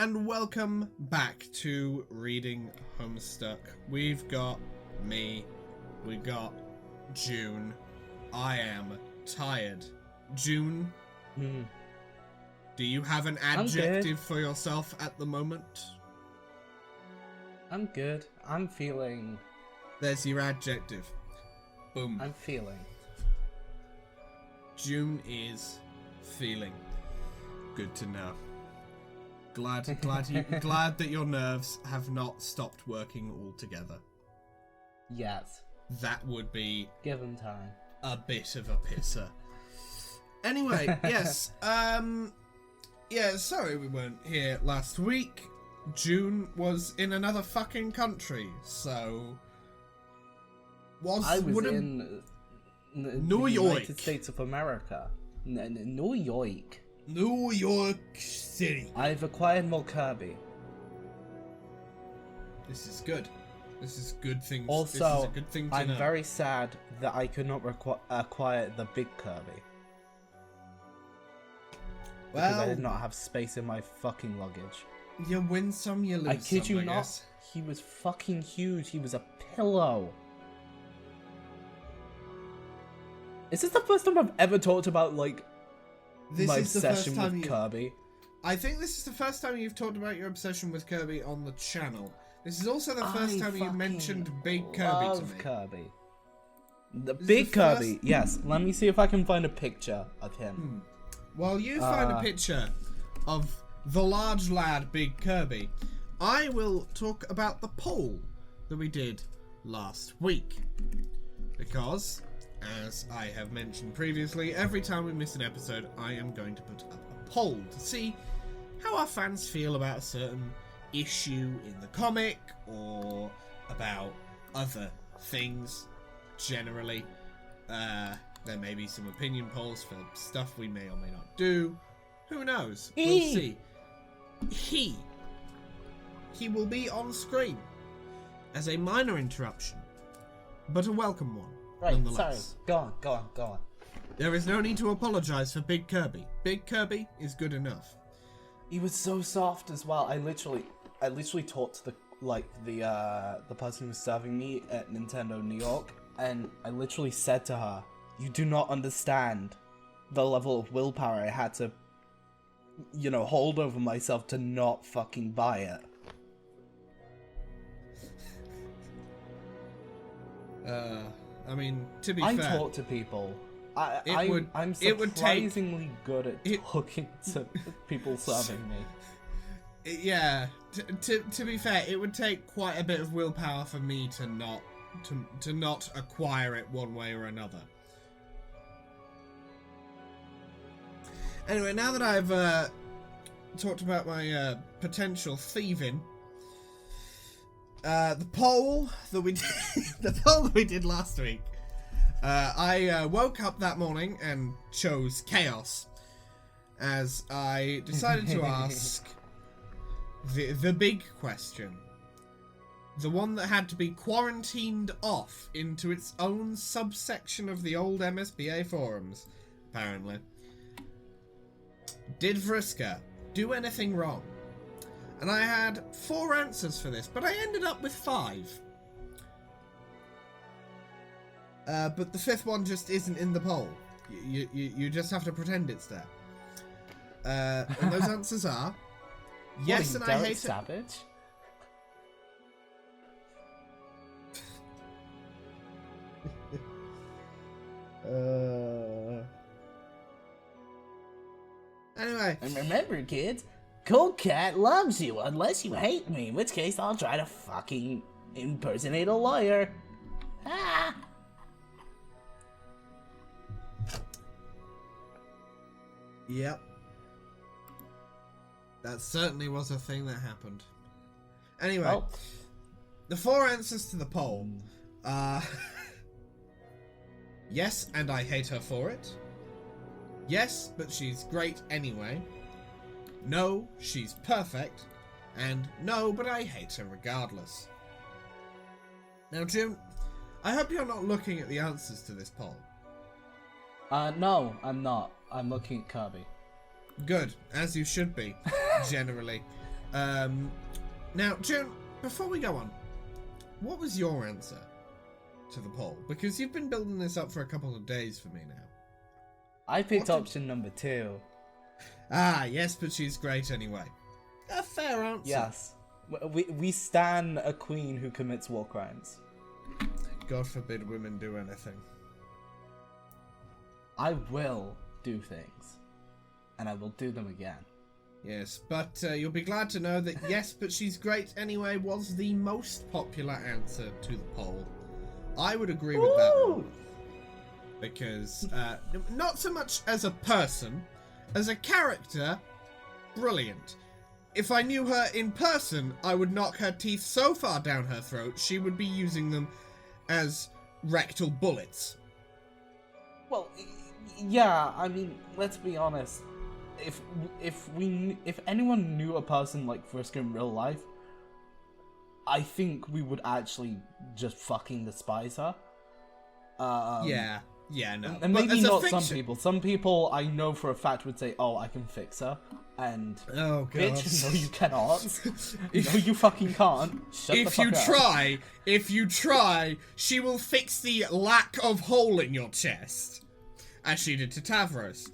and welcome back to Reading Homestuck. We've got me, we got June. I am tired. June, do you have an adjective for yourself at the moment? I'm good. I'm feeling... There's your adjective. Boom. I'm feeling. June is feeling. Good to know. Glad that your nerves have not stopped working altogether. Yes. That would be Given time. a bit of a pisser. Anyway, yes. Yeah, sorry we weren't here last week. June was in another fucking country, so I was in New the York. United States of America. New York. New York City. I've acquired more Kirby. This is good. This is good things. Also, this is a good thing to I'm know. very sad that I could not acquire the big Kirby. Because I did not have space in my fucking luggage. You win some, you lose some. I kid you not. Guess. He was fucking huge. He was a pillow. Is this the first time I've ever talked about, like, my obsession with Kirby? I think this is the first time you've talked about your obsession with Kirby on the channel. This is also the first time you mentioned Big Kirby to me. Kirby. The Big Kirby, yes. Let me see if I can find a picture of him. While you find a picture of the large lad Big Kirby, I will talk about the poll that we did last week. Because, as I have mentioned previously, every time we miss an episode, I am going to put up a poll to see how our fans feel about a certain issue in the comic or about other things generally. There may be some opinion polls for stuff we may or may not do. Who knows? We'll see. He will be on screen as a minor interruption, but a welcome one. Right, nonetheless. sorry. Go on. There is no need to apologise for Big Kirby. Big Kirby is good enough. He was so soft as well. I literally talked to the person who was serving me at Nintendo New York, and I literally said to her, "You do not understand the level of willpower I had to, hold over myself to not fucking buy it." I mean, to be I fair, talk to people. I'm it would take- surprisingly good at talking to people serving me. Yeah, to be fair, it would take quite a bit of willpower for me to not acquire it one way or another. Anyway, now that I've talked about my potential thieving, the poll that we did last week, I woke up that morning and chose chaos, as I decided to ask the big question, the one that had to be quarantined off into its own subsection of the old MSBA forums, apparently. Did Vriska do anything wrong? And I had 4 answers for this, but I ended up with 5. But the 5th one just isn't in the poll. You just have to pretend it's there. And those answers are... Yes, and I hate Savage? Anyway. And remember, kids, Cold Cat loves you unless you hate me, in which case I'll try to fucking impersonate a lawyer. Ah! Yep. That certainly was a thing that happened. Anyway, Well, the 4 answers to the poll are... Yes, and I hate her for it. Yes, but she's great anyway. No, she's perfect. And no, but I hate her regardless. Now, Jim, I hope you're not looking at the answers to this poll. No, I'm not. I'm looking at Kirby. Good, as you should be, generally. Now, June, before we go on, what was your answer to the poll? Because you've been building this up for a couple of days for me now. I picked option number 2. Ah, yes, but she's great anyway. A fair answer. Yes. We stan a queen who commits war crimes. God forbid women do anything. I will do things. And I will do them again. Yes, but you'll be glad to know that yes, but she's great anyway was the most popular answer to the poll. I would agree with that one. Because, not so much as a person, as a character, brilliant. If I knew her in person, I would knock her teeth so far down her throat, she would be using them as rectal bullets. Well, yeah, I mean, let's be honest. If anyone knew a person like Friska in real life, I think we would actually just fucking despise her. Yeah, no. And maybe not some people. Some people I know for a fact would say, "Oh, I can fix her," and oh god, bitch, no, you cannot. No, you fucking can't. Shut the fuck up. If you try, she will fix the lack of hole in your chest, as she did to Tavros.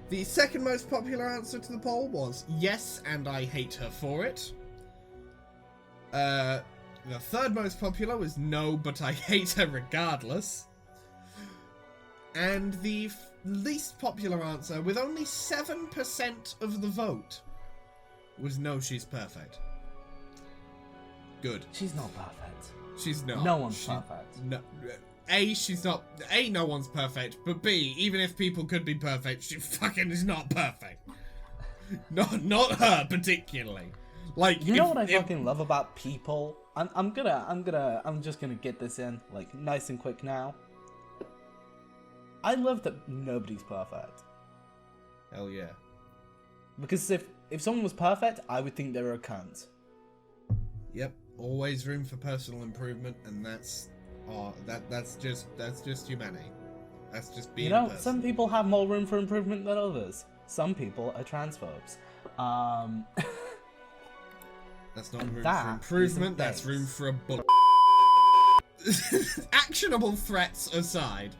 The second most popular answer to the poll was yes, and I hate her for it. The third most popular was no, but I hate her regardless. And the least popular answer, with only 7% of the vote, was no, she's perfect. Good. She's not perfect. She's not. No one's perfect. No. A, she's not. A, no one's perfect. But B, even if people could be perfect, she fucking is not perfect. Not her particularly. Like, you know what I fucking love about people? I'm just gonna get this in like nice and quick now. I love that nobody's perfect. Hell yeah. Because if someone was perfect, I would think they were a cunt. Yep. Always room for personal improvement, and that's just humanity. That's just being a person. Some people have more room for improvement than others. Some people are transphobes. That's not room for improvement, that's room for a bullet. Actionable threats aside.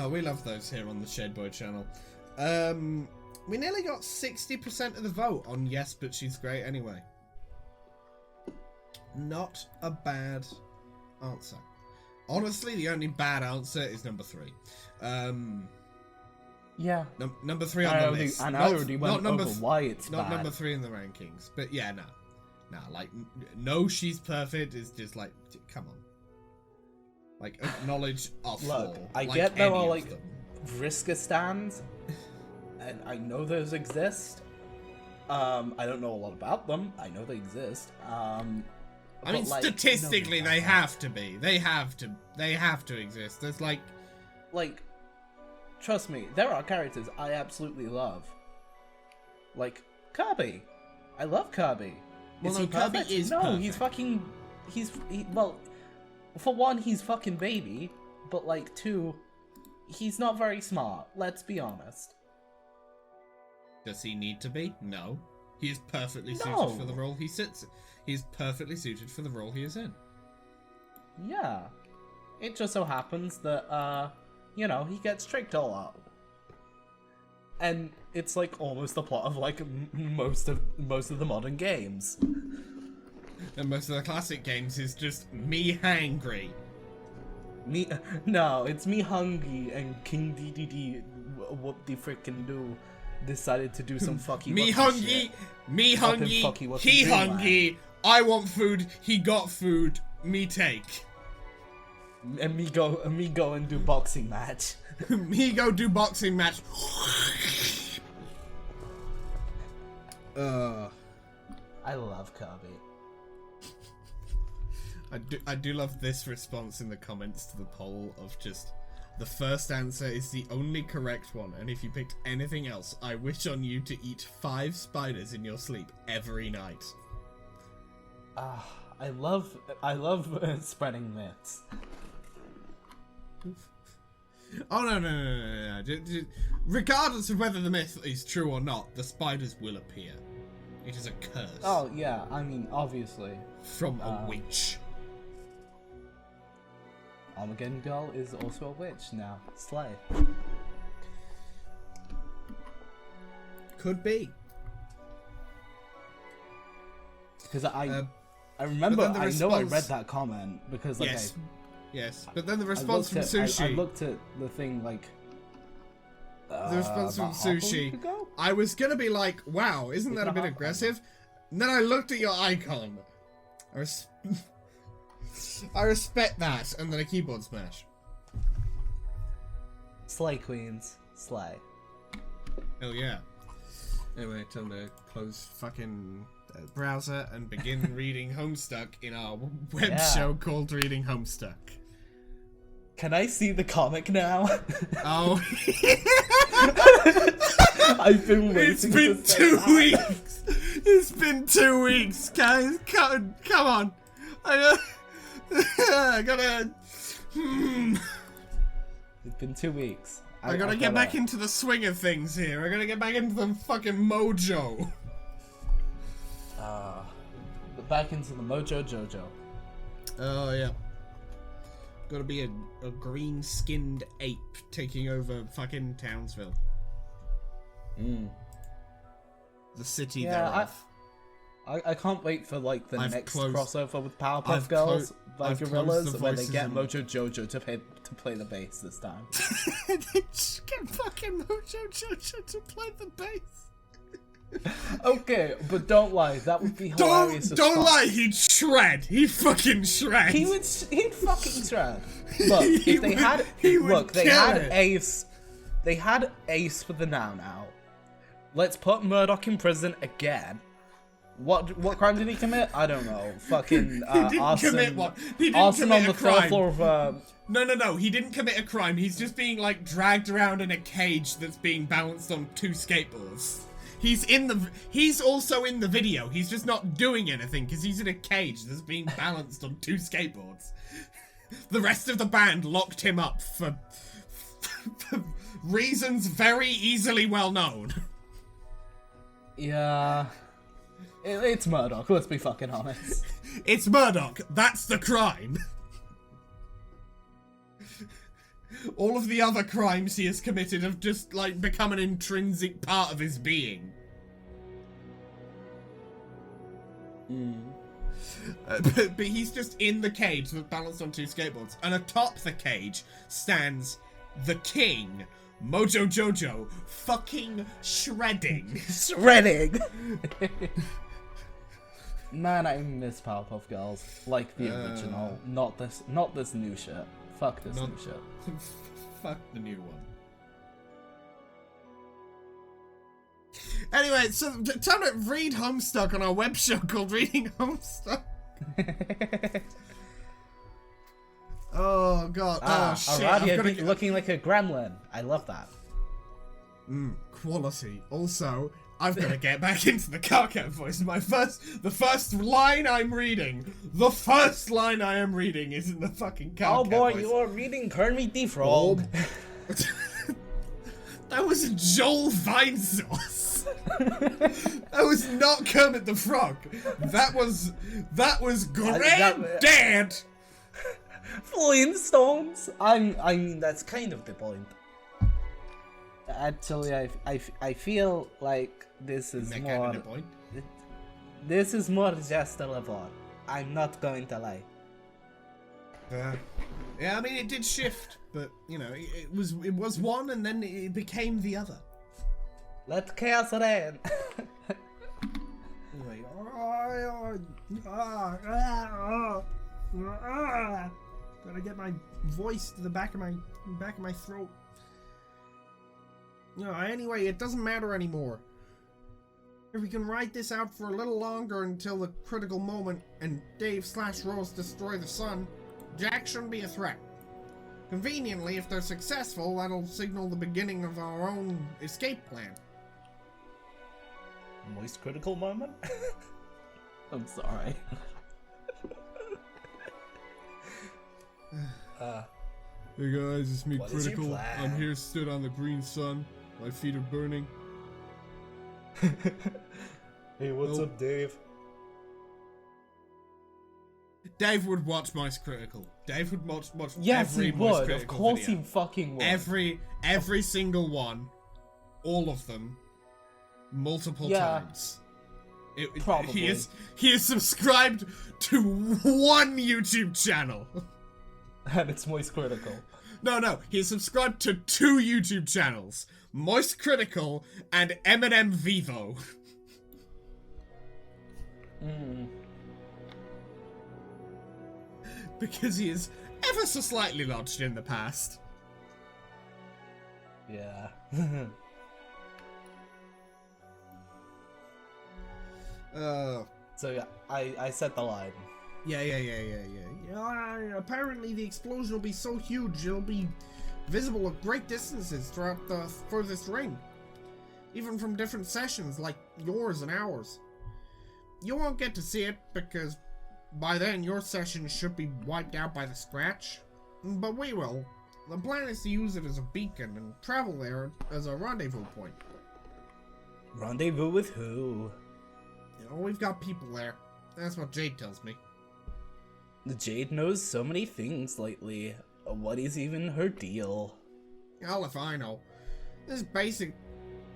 We love those here on the Shadeboy channel. We nearly got 60% of the vote on yes, but she's great anyway. Not a bad answer. Honestly, the only bad answer is number 3. Yeah. Number 3 on the list. And I already went over why it's not bad. Number 3 in the rankings. But yeah, no. Nah, like, no, she's perfect is just like, come on. Like, acknowledge our flaw. Look, I like get there are, like, them. Vriska stands, and I know those exist. I don't know a lot about them. I know they exist. I mean, statistically, they have to be. They have to exist. There's like, trust me, there are characters I absolutely love. Like Kirby, I love Kirby. Well, Is no, he Kirby perfect? is no, perfect. he's fucking. Well, for one, he's fucking baby, but like 2, he's not very smart. Let's be honest. Does he need to be? No. He is perfectly suited for the role he sits in. He's perfectly suited for the role he is in. Yeah. It just so happens that, he gets tricked a lot. And it's like almost the plot of like most of the modern games. And most of the classic games is just me hangry. No, it's me hungry and King DDD, what the frickin' do, decided to do some fucky me hungry, he hungry, I want food, he got food, me take. And me go and do boxing match. Me go do boxing match. I love Kirby. I do love this response in the comments to the poll of just the first answer is the only correct one, and if you picked anything else, I wish on you to eat 5 spiders in your sleep every night. I love spreading myths. Oh no. Regardless of whether the myth is true or not, the spiders will appear. It is a curse. Oh yeah, I mean obviously. From a witch. Armageddon Girl is also a witch now. Slay. Could be. Because I remember, I know I read that comment because like yes, but then the response from Sushi. I looked at the thing like. The response from Sushi. I was gonna be like, "Wow, isn't that a bit aggressive?" And then I looked at your icon. I respect that, and then a keyboard smash. Slay queens, slay. Hell yeah. Anyway, time to close fucking browser and begin reading Homestuck in our web show called Reading Homestuck. Can I see the comic now? Oh. I've been waiting. It's been 2 weeks. It's been 2 weeks, guys. Come on. I gotta. It's been 2 weeks. I gotta get back into the swing of things here. I gotta get back into the fucking mojo. Back into the mojo jojo. Oh yeah. Gotta be a green-skinned ape taking over fucking Townsville. The city thereof. I can't wait for like the next crossover with Powerpuff I've Girls by I've Gorillas the where they voices get in- Mojo Jojo to play the bass this time. They just get fucking Mojo Jojo to play the bass. Okay, but don't lie, that would be hilarious. Don't lie, he'd shred. He'd fucking shred. He'd fucking shred. Look, if they had they had Ace. They had Ace for the now. Let's put Murdoch in prison again. What crime did he commit? I don't know. Fucking arson. Commit one. He didn't arson commit on the third floor of No. He didn't commit a crime. He's just being like dragged around in a cage that's being balanced on 2 skateboards. He's also in the video. He's just not doing anything because he's in a cage that's being balanced on 2 skateboards. The rest of the band locked him up for reasons very easily well known. Yeah. It's Murdoch, let's be fucking honest. It's Murdoch. That's the crime. All of the other crimes he has committed have just, like, become an intrinsic part of his being. But he's just in the cage that's balanced on 2 skateboards. And atop the cage stands the king, Mojo Jojo, fucking shredding. Shredding! Man, I miss Powerpuff Girls. Like the original. Not this new shit. Fuck this new shit. Fuck the new one. Anyway, so time to read Homestuck on our web show called Reading Homestuck. Oh god. Oh shit. Aradia looking like a gremlin. I love that. Quality. Also, I've got to get back into the Carcat voice. The first line I'm reading. The first line I am reading is in the fucking Carcat Oh boy, voice. you are reading Kermit the Frog. That was Joel Vinesauce. That was not Kermit the Frog. That was Granddad. Flintstones. I mean that's kind of the point. Actually, I feel like this is more. This is more just a level. I'm not going to lie. Yeah, I mean it did shift, but you know it was one, and then it became the other. Let chaos reign. Gotta get my voice to the back of my throat. No, anyway, it doesn't matter anymore. If we can ride this out for a little longer until the critical moment and Dave/Rose destroy the sun, Jack shouldn't be a threat. Conveniently, if they're successful, that'll signal the beginning of our own escape plan. Moist critical moment? I'm sorry. Hey guys, it's me, What is your Critical. plan? I'm here stood on the green sun. My feet are burning. Hey, what's up, Dave? Dave would watch Moist Critical. Dave would watch Yes, every he Moist would. Critical Of course video. he fucking would. Every single one. All of them. Multiple times. Probably. He is subscribed to one YouTube channel. And it's Moist Critical. No, he is subscribed to 2 YouTube channels. Moist Critical and Eminem Vivo. Because he is ever so slightly lodged in the past. Yeah. So yeah, I said the line. Yeah. Apparently the explosion will be so huge it'll be visible at great distances throughout the furthest ring. Even from different sessions like yours and ours. You won't get to see it because by then your session should be wiped out by the scratch. But we will. The plan is to use it as a beacon and travel there as a rendezvous point. Rendezvous with who? You know, we've got people there. That's what Jade tells me. The Jade knows so many things lately. What is even her deal? Hell if I know. This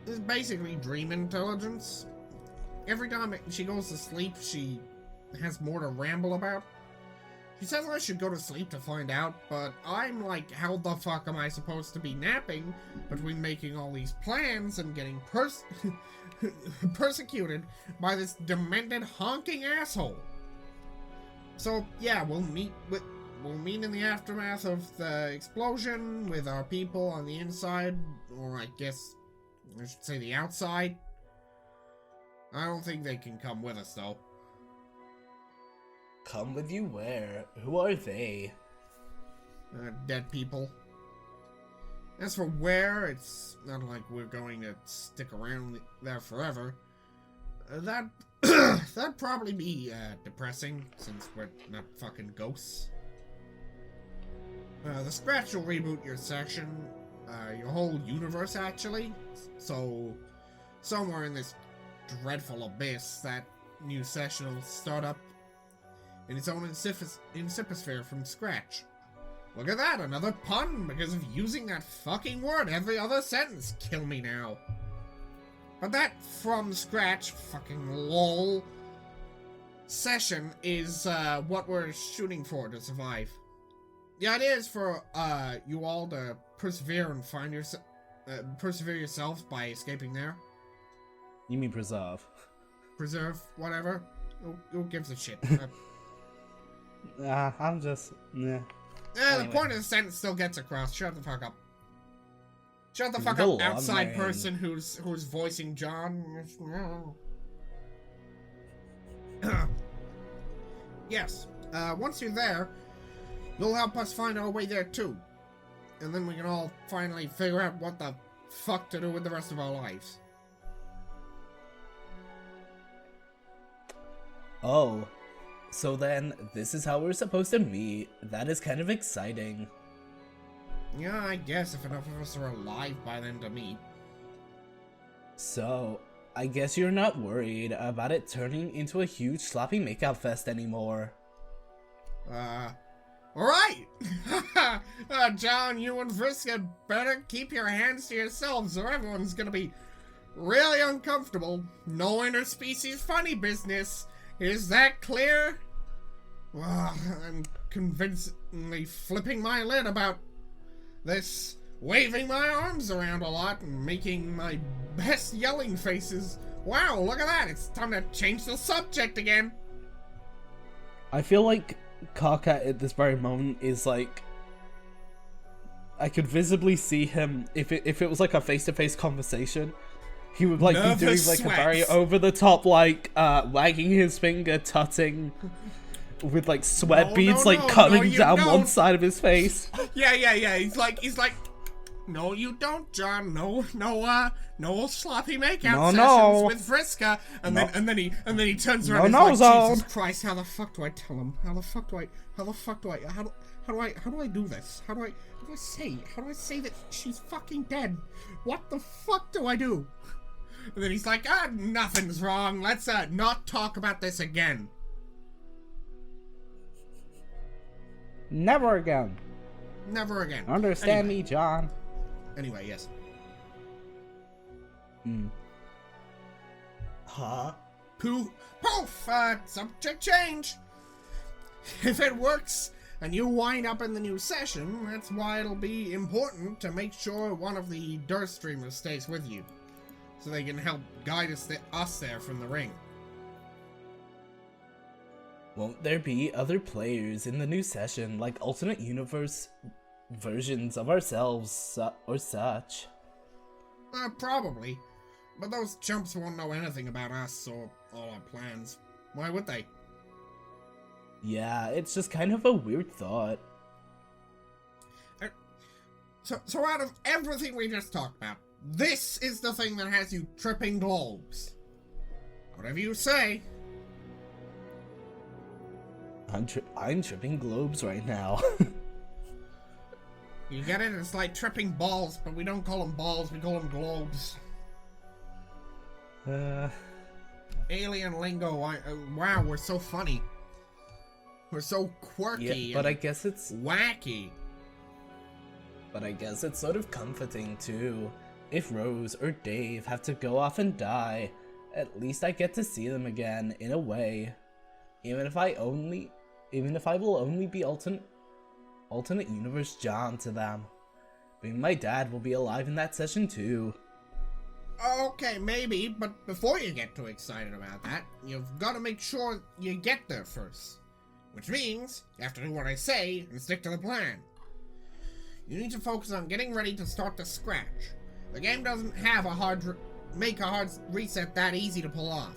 is basically dream intelligence. Every time she goes to sleep, she has more to ramble about. She says I should go to sleep to find out, but I'm like, how the fuck am I supposed to be napping between making all these plans and getting persecuted by this demented honking asshole? So yeah, we'll meet in the aftermath of the explosion with our people on the inside, or I guess I should say the outside. I don't think they can come with us though. Come with you where? Who are they? Dead people. As for where, it's not like we're going to stick around there forever. That'd probably be depressing, since we're not fucking ghosts. The scratch will reboot your section, your whole universe actually. So, somewhere in this dreadful abyss, that new session will start up in its own insiposphere from scratch. Look at that, another pun because of using that fucking word every other sentence. Kill me now. But that from scratch, fucking lol, session is what we're shooting for to survive. The idea is for you all to persevere and find persevere yourselves by escaping there. You mean preserve? Preserve, whatever. Who gives a shit? I'm just... yeah. The point of the sentence still gets across. Shut the fuck up. Shut the fuck up, outside person who's voicing John. Yes. Once you're there, you'll help us find our way there too. And then we can all finally figure out what the fuck to do with the rest of our lives. Oh. So then, this is how we're supposed to meet. That is kind of exciting. Yeah, I guess if enough of us are alive by then to meet. So, I guess you're not worried about it turning into a huge sloppy makeout fest anymore. Alright! John, you and Vriska better keep your hands to yourselves or everyone's gonna be really uncomfortable. No interspecies funny business. Is that clear? I'm convincingly flipping my lid about this, waving my arms around a lot and making my best yelling faces. Wow, look at that, it's time to change the subject again. I feel like Karkat at this very moment is like... I could visibly see him, if it was like a face-to-face conversation, he would like be doing like a very over-the-top like, wagging his finger, tutting, with like sweat beads like cutting down one side of his face. Yeah, he's like, No, you don't, John. No sloppy makeout No, sessions no. with Friska. And No. then he turns around No, and he's no, like, Zone. Jesus Christ, how the fuck do I tell him? How do I do this? How do I say that she's fucking dead? What the fuck do I do? And then he's like, nothing's wrong. Let's not talk about this again. Never again. Never again. Understand me, John. Anyway, yes. Huh? Poof, subject change. If it works and you wind up in the new session, that's why it'll be important to make sure one of the Durst streamers stays with you, so they can help guide us there from the ring. Won't there be other players in the new session, like alternate universe versions of ourselves or such? Probably. But those chumps won't know anything about us or all our plans. Why would they? Yeah, it's just kind of a weird thought. So out of everything we just talked about, this is the thing that has you tripping globes. Whatever you say. I'm tripping globes right now. You get it? It's like tripping balls, but we don't call them balls, we call them globes. Alien lingo, wow, we're so funny. We're so quirky. Yeah, but I guess it's wacky. But I guess it's sort of comforting too. If Rose or Dave have to go off and die, at least I get to see them again in a way. Even if I will only be alternate universe John to them. Being my dad will be alive in that session too. Okay, maybe, but before you get too excited about that, you've got to make sure you get there first. Which means, you have to do what I say and stick to the plan. You need to focus on getting ready to start to scratch. The game doesn't have make a hard reset that easy to pull off.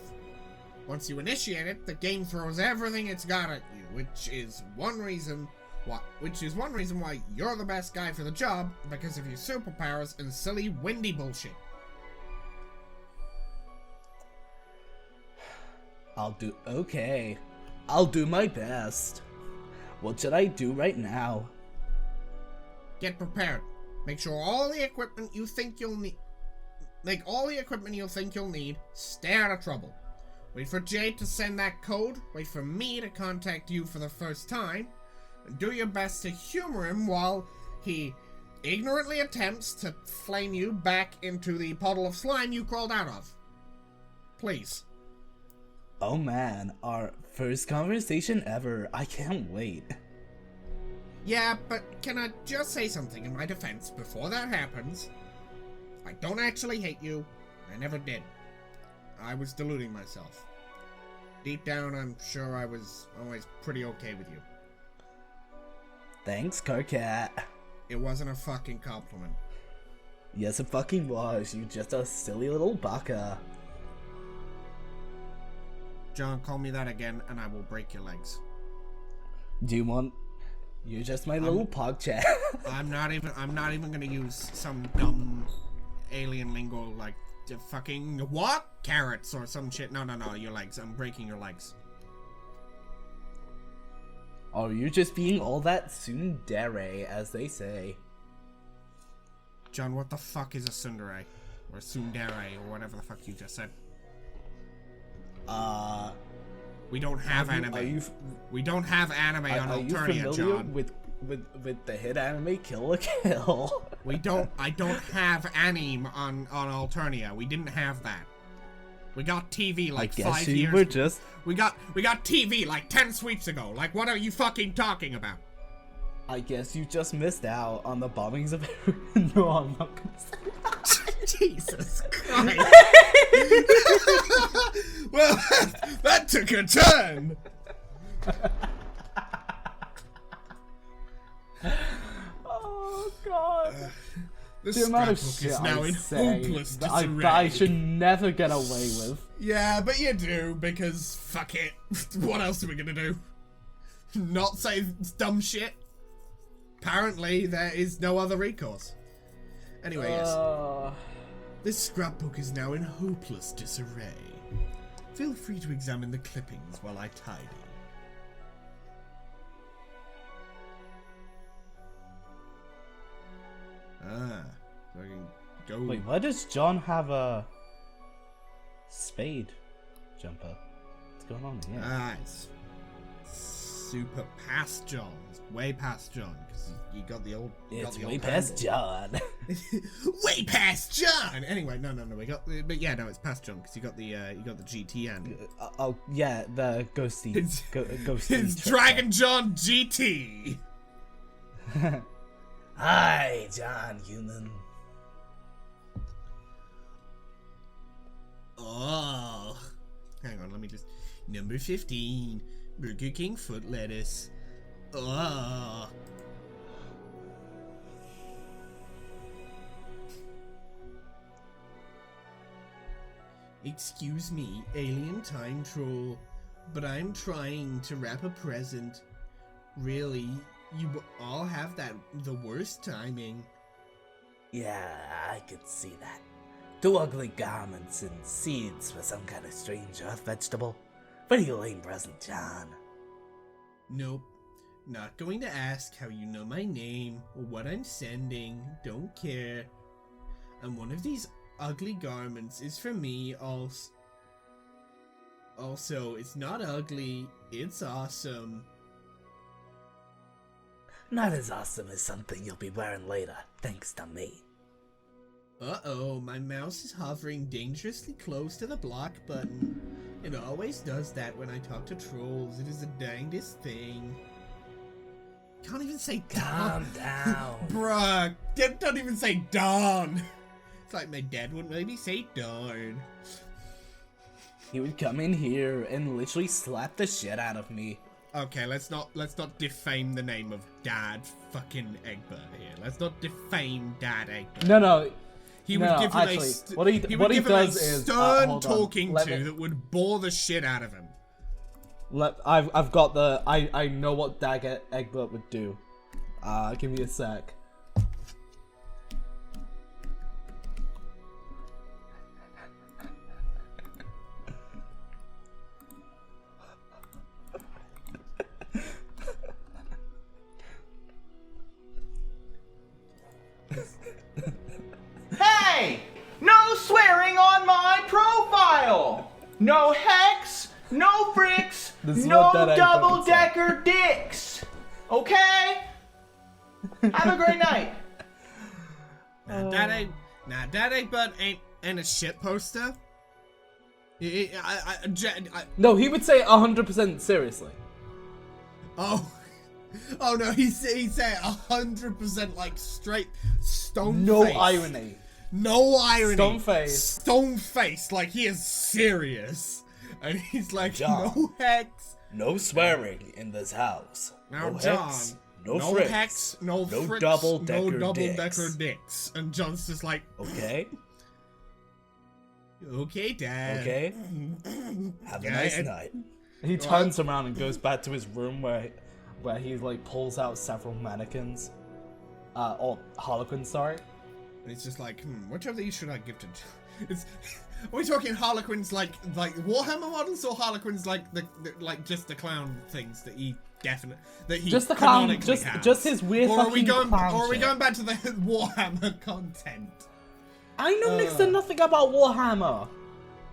Once you initiate it, the game throws everything it's got at you, which is one reason why you're the best guy for the job, because of your superpowers and silly windy bullshit. I'll do my best. What should I do right now? Get prepared. Make sure all the equipment you think you'll need. Make all the equipment you'll think you'll need. Stay out of trouble. Wait for Jade to send that code. Wait for me to contact you for the first time. And do your best to humor him while he ignorantly attempts to flame you back into the puddle of slime you crawled out of. Please. Oh man, our first conversation ever. I can't wait. Yeah, but can I just say something in my defense before that happens? I don't actually hate you. I never did. I was deluding myself. Deep down, I'm sure I was always pretty okay with you. Thanks, Carcat. It wasn't a fucking compliment. Yes, it fucking was. You just a silly little baka. John, call me that again, and I will break your legs. Do you want? You're just my little pog chat. I'm not even gonna use some dumb alien lingo like fucking what? Carrots or some shit. No, your legs. I'm breaking your legs. Oh, you're just being all that tsundere, as they say. John, what the fuck is a tsundere? Or tsundere, or whatever the fuck you just said. We don't have anime. We don't have anime on Alternia, John. With the hit anime Kill la Kill? I don't have anime on Alternia. We didn't have that. We got TV like 5 years. We got TV like 10 sweeps ago. Like, what are you fucking talking about? I guess you just missed out on the bombings of. No, I'm not gonna say that. Jesus Christ. Well, that took a turn. Oh God. The amount of shit is now in hopeless disarray. I should never get away with. Yeah, but you do, because fuck it. What else are we gonna do? Not say dumb shit? Apparently, there is no other recourse. Anyway, yes. This scrapbook is now in hopeless disarray. Feel free to examine the clippings while I tidy. Ah, so I can go. Wait, why does John have a spade jumper? What's going on here? Ah, it's super past John. It's way past John because you got the old. It's the way old past handle. John. Way past John. Anyway, no, we got. But yeah, no, it's past John because you got the GT and. Oh yeah, the ghosty. Ghosty. It's Dragon John GT. Hi, John Human. Oh, hang on, let me just. Number 15, Burger King foot lettuce. Oh. Excuse me, alien time troll, but I'm trying to wrap a present. Really, you all have the worst timing. Yeah, I could see that. 2 ugly garments and seeds for some kind of strange earth vegetable. Pretty lame present, John. Nope. Not going to ask how you know my name or what I'm sending. Don't care. And one of these ugly garments is for me also. Also, it's not ugly. It's awesome. Not as awesome as something you'll be wearing later, thanks to me. Uh-oh, my mouse is hovering dangerously close to the block button. It always does that when I talk to trolls. It is the dangest thing. Can't even say Calm down. Bruh, don't even say darn. It's like my dad wouldn't maybe say darn. He would come in here and literally slap the shit out of me. Okay, let's not defame the name of Dad fucking Egbert here. Let's not defame Dad Egbert. No. He would give him actually, what he does is stern talking to that would bore the shit out of him. I've got the I know what Dad Egbert would do. Give me a sec. Hey! No swearing on my profile! No hex, no fricks, no double-decker dicks! Okay? Have a great night! Dad Egbert ain't a shit poster. No, he would say 100% seriously. Oh no, he said 100% like straight stone No face. irony. No irony. Stone face. Stone face, like he is serious. And he's like, John. no hex. No swearing in this house. Now, no John. Hex, no fricks, hex, no fricks, double-decker no double-decker dicks. And John's just like, Okay? okay, Dad. Okay? Have a nice night. He turns around and goes back to his room where he like pulls out several mannequins. Or harlequins, sorry. And it's just like, which of these should I give to It's are we talking harlequins like Warhammer models or harlequins like the just the clown things that he just the clown, has? just his weird fucking clown Or are we shit. going back to the Warhammer content? I know next to nothing about Warhammer.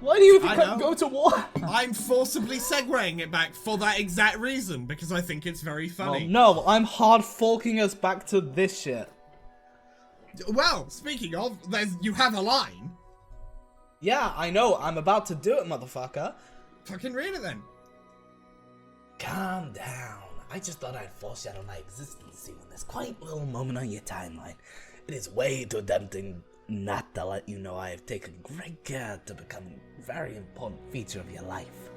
Why do you even I know. go to Warhammer? I'm forcibly segueing it back for that exact reason because I think it's very funny. No, I'm hard forking us back to this shit. Well, speaking of, you have a line. Yeah, I know. I'm about to do it, motherfucker. Fucking read it then. Calm down. I just thought I'd foreshadow my existence in this quaint little moment on your timeline. It is way too tempting not to let you know I have taken great care to become a very important feature of your life.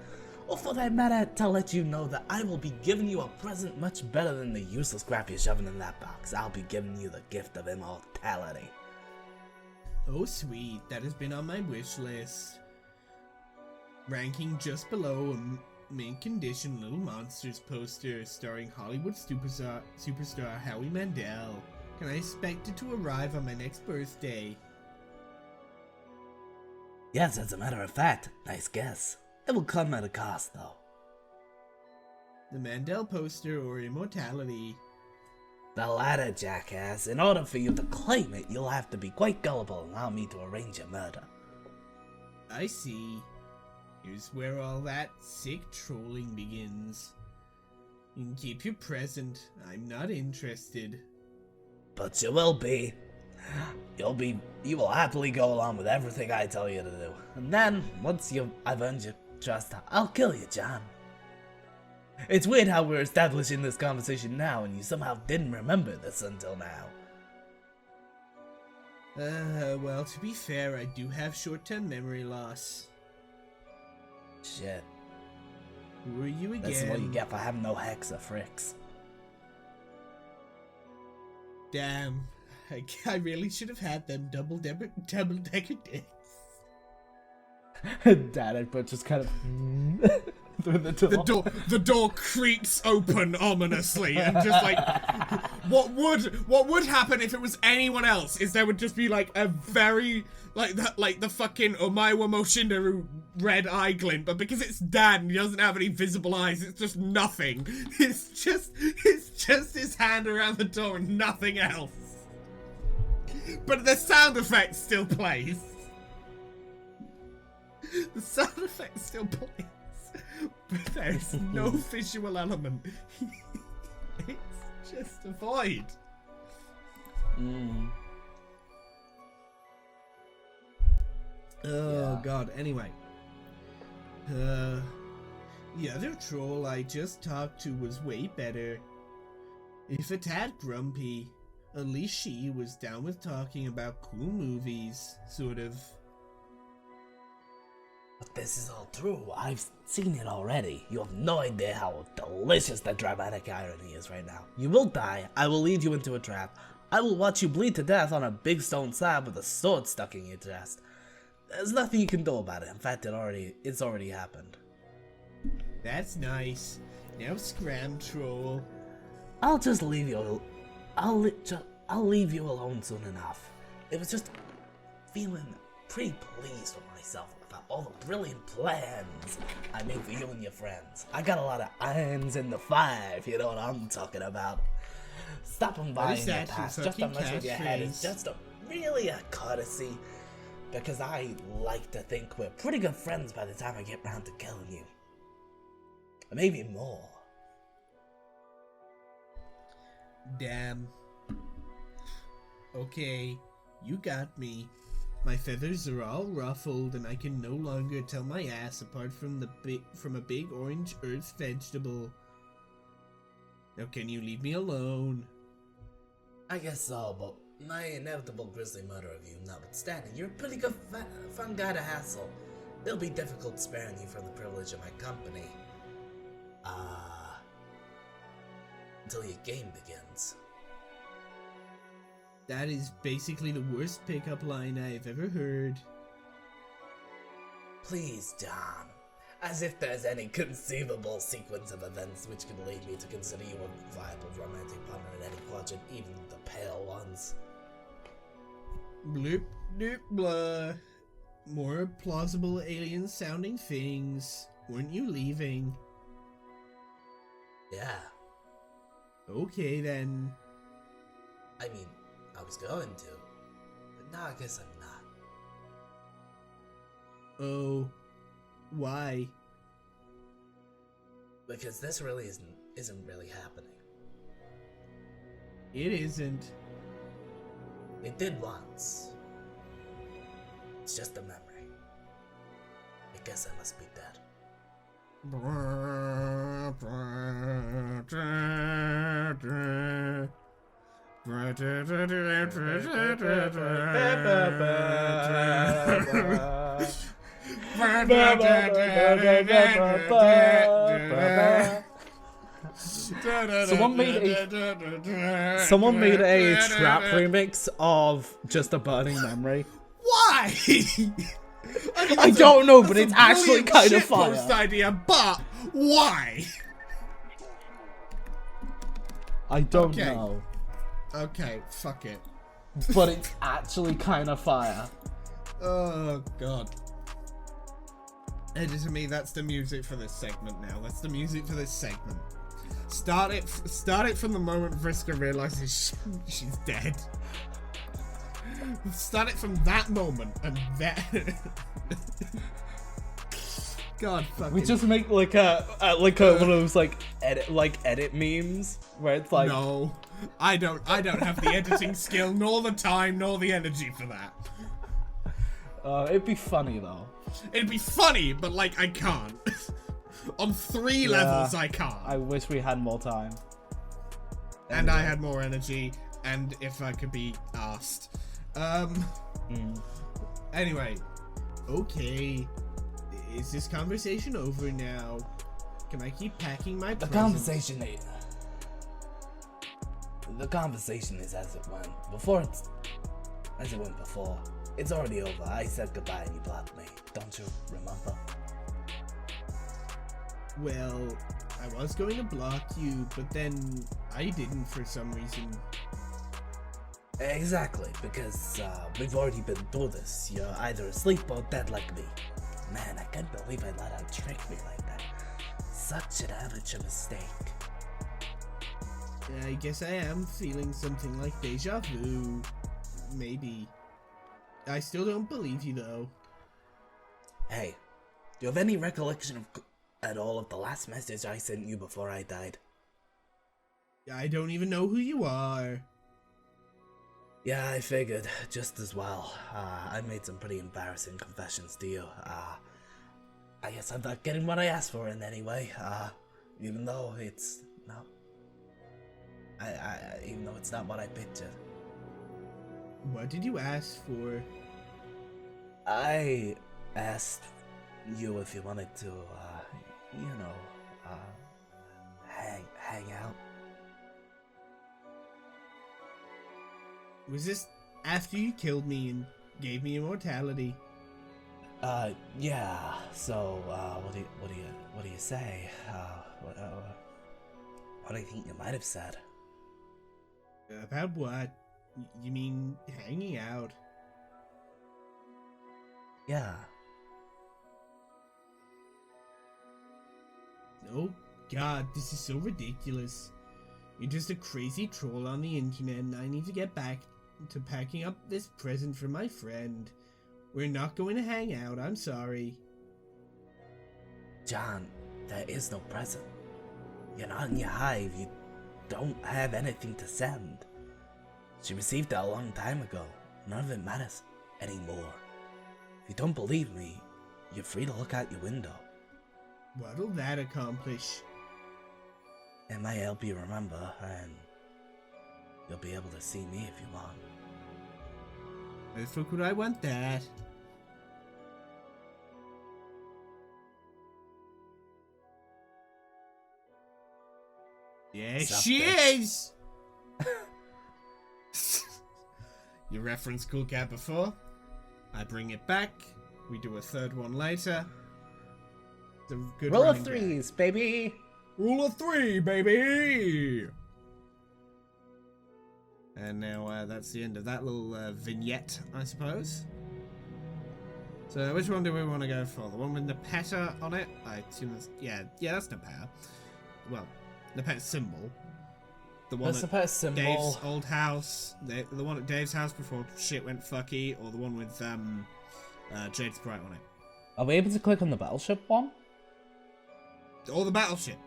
Or for that matter, to let you know that I will be giving you a present much better than the useless crap you're shoving in that box. I'll be giving you the gift of immortality. Oh sweet, that has been on my wish list. Ranking just below a mint condition Little Monsters poster starring Hollywood superstar Howie Mandel Can I expect it to arrive on my next birthday? Yes, as a matter of fact. Nice guess. It will come at a cost, though. The Mandel poster or immortality? The latter, jackass. In order for you to claim it, you'll have to be quite gullible and allow me to arrange your murder. I see. Here's where all that sick trolling begins. You can keep your present. I'm not interested. But you will be. You will happily go along with everything I tell you to do. And then, once I've earned your trust, I'll kill you, John. It's weird how we're establishing this conversation now and you somehow didn't remember this until now. Well, to be fair, I do have short-term memory loss. Shit. Who are you again? That's what you get for having no hex or fricks. Damn. I really should have had them double-decker dicks. Dad, but just kind of through the door. The door creaks open ominously, and just like, what would happen if it was anyone else is there would just be like a very like the fucking Omaiwa Moshindaru red eye glint, but because it's Dad and he doesn't have any visible eyes, it's just nothing. It's just his hand around the door and nothing else. But the sound effect still plays. The sound effect still plays. But there's no visual element. It's just a void. Oh god, anyway. The other troll I just talked to was way better. If a tad grumpy, at least she was down with talking about cool movies, sort of. But this is all true. I've seen it already. You have no idea how delicious the dramatic irony is right now. You will die. I will lead you into a trap. I will watch you bleed to death on a big stone slab with a sword stuck in your chest. There's nothing you can do about it. In fact, it's already happened. That's nice. Now scram, troll. I'll just leave you. I'll leave you alone soon enough. It was just feeling pretty pleased with myself about all the brilliant plans I made for you and your friends. I got a lot of irons in the fire, if you know what I'm talking about. Stopping by in your past just to mess with your head is just really a courtesy, because I like to think we're pretty good friends by the time I get round to killing you. Maybe more. Damn. Okay, you got me. My feathers are all ruffled and I can no longer tell my ass apart from a big orange earth vegetable. Now can you leave me alone? I guess so, but my inevitable grisly murder of you notwithstanding, you're a pretty good fun guy to hassle. It'll be difficult sparing you from the privilege of my company. Until your game begins. That is basically the worst pickup line I've ever heard. Please, John. As if there's any conceivable sequence of events which can lead me to consider you a viable romantic partner in any quadrant, even the pale ones. Bloop, doop, blah. More plausible alien-sounding things. Weren't you leaving? Yeah. Okay, then. I mean, I was going to, but now I guess I'm not. Oh. Why? Because this really isn't really happening. It isn't. It did once. It's just a memory. I guess I must be dead. Someone made a trap remix of just a burning memory. Why? I don't know, but it's actually kind of fun. Idea, but why? I don't know. Okay, fuck it. But it's actually kind of fire. Oh god. Editor me, that's the music for this segment now. That's the music for this segment. Start it from the moment Vriska realizes she's dead. Start it from that moment and that. God fucking. We just make like a one of those edit memes where it's like. No, I don't have the editing skill, nor the time, nor the energy for that. It'd be funny though. It'd be funny, but like I can't. On 3 levels, I can't. I wish we had more time. And I had more energy, and if I could be asked. Anyway, okay. Is this conversation over now? Can I keep packing my presents? The conversation is as it went before. As it went before. It's already over. I said goodbye and you blocked me. Don't you remember? Well, I was going to block you, but then I didn't for some reason. Exactly, because we've already been through this. You're either asleep or dead like me. Man, I can't believe I let her trick me like that. Such an amateur mistake. I guess I am feeling something like deja vu. Maybe. I still don't believe you, though. Hey, do you have any recollection at all of the last message I sent you before I died? I don't even know who you are. Yeah, I figured just as well. I made some pretty embarrassing confessions to you. I guess I'm not getting what I asked for in any way. Even though it's not. Even though it's not what I pictured. What did you ask for? I asked you if you wanted to, hang out. Was this after you killed me and gave me immortality? Yeah. So, what do you say? What do you think you might have said? About what? You mean hanging out? Yeah. Oh god, this is so ridiculous. You're just a crazy troll on the internet and I need to get back to packing up this present for my friend. We're not going to hang out, I'm sorry. John, there is no present. You're not in your hive, you don't have anything to send. She received it a long time ago. None of it matters anymore. If you don't believe me, you're free to look out your window. What'll that accomplish? It might help you remember, and you'll be able to see me if you want. Why the fuck would I want that? Yeah, she is! You referenced Cool Cat before. I bring it back. We do a third one later. It's a good Roll of running threes, baby! Rule of 3, baby! And now that's the end of that little vignette, I suppose. So which one do we want to go for? The one with Nepeta on it? I assume that's... Yeah, that's Nepeta. Well, Nepeta's symbol. The one That's at Nepeta's symbol. Dave's old house. The one at Dave's house before shit went fucky. Or the one with Jade Sprite on it. Are we able to click on the battleship one? Or the battleship.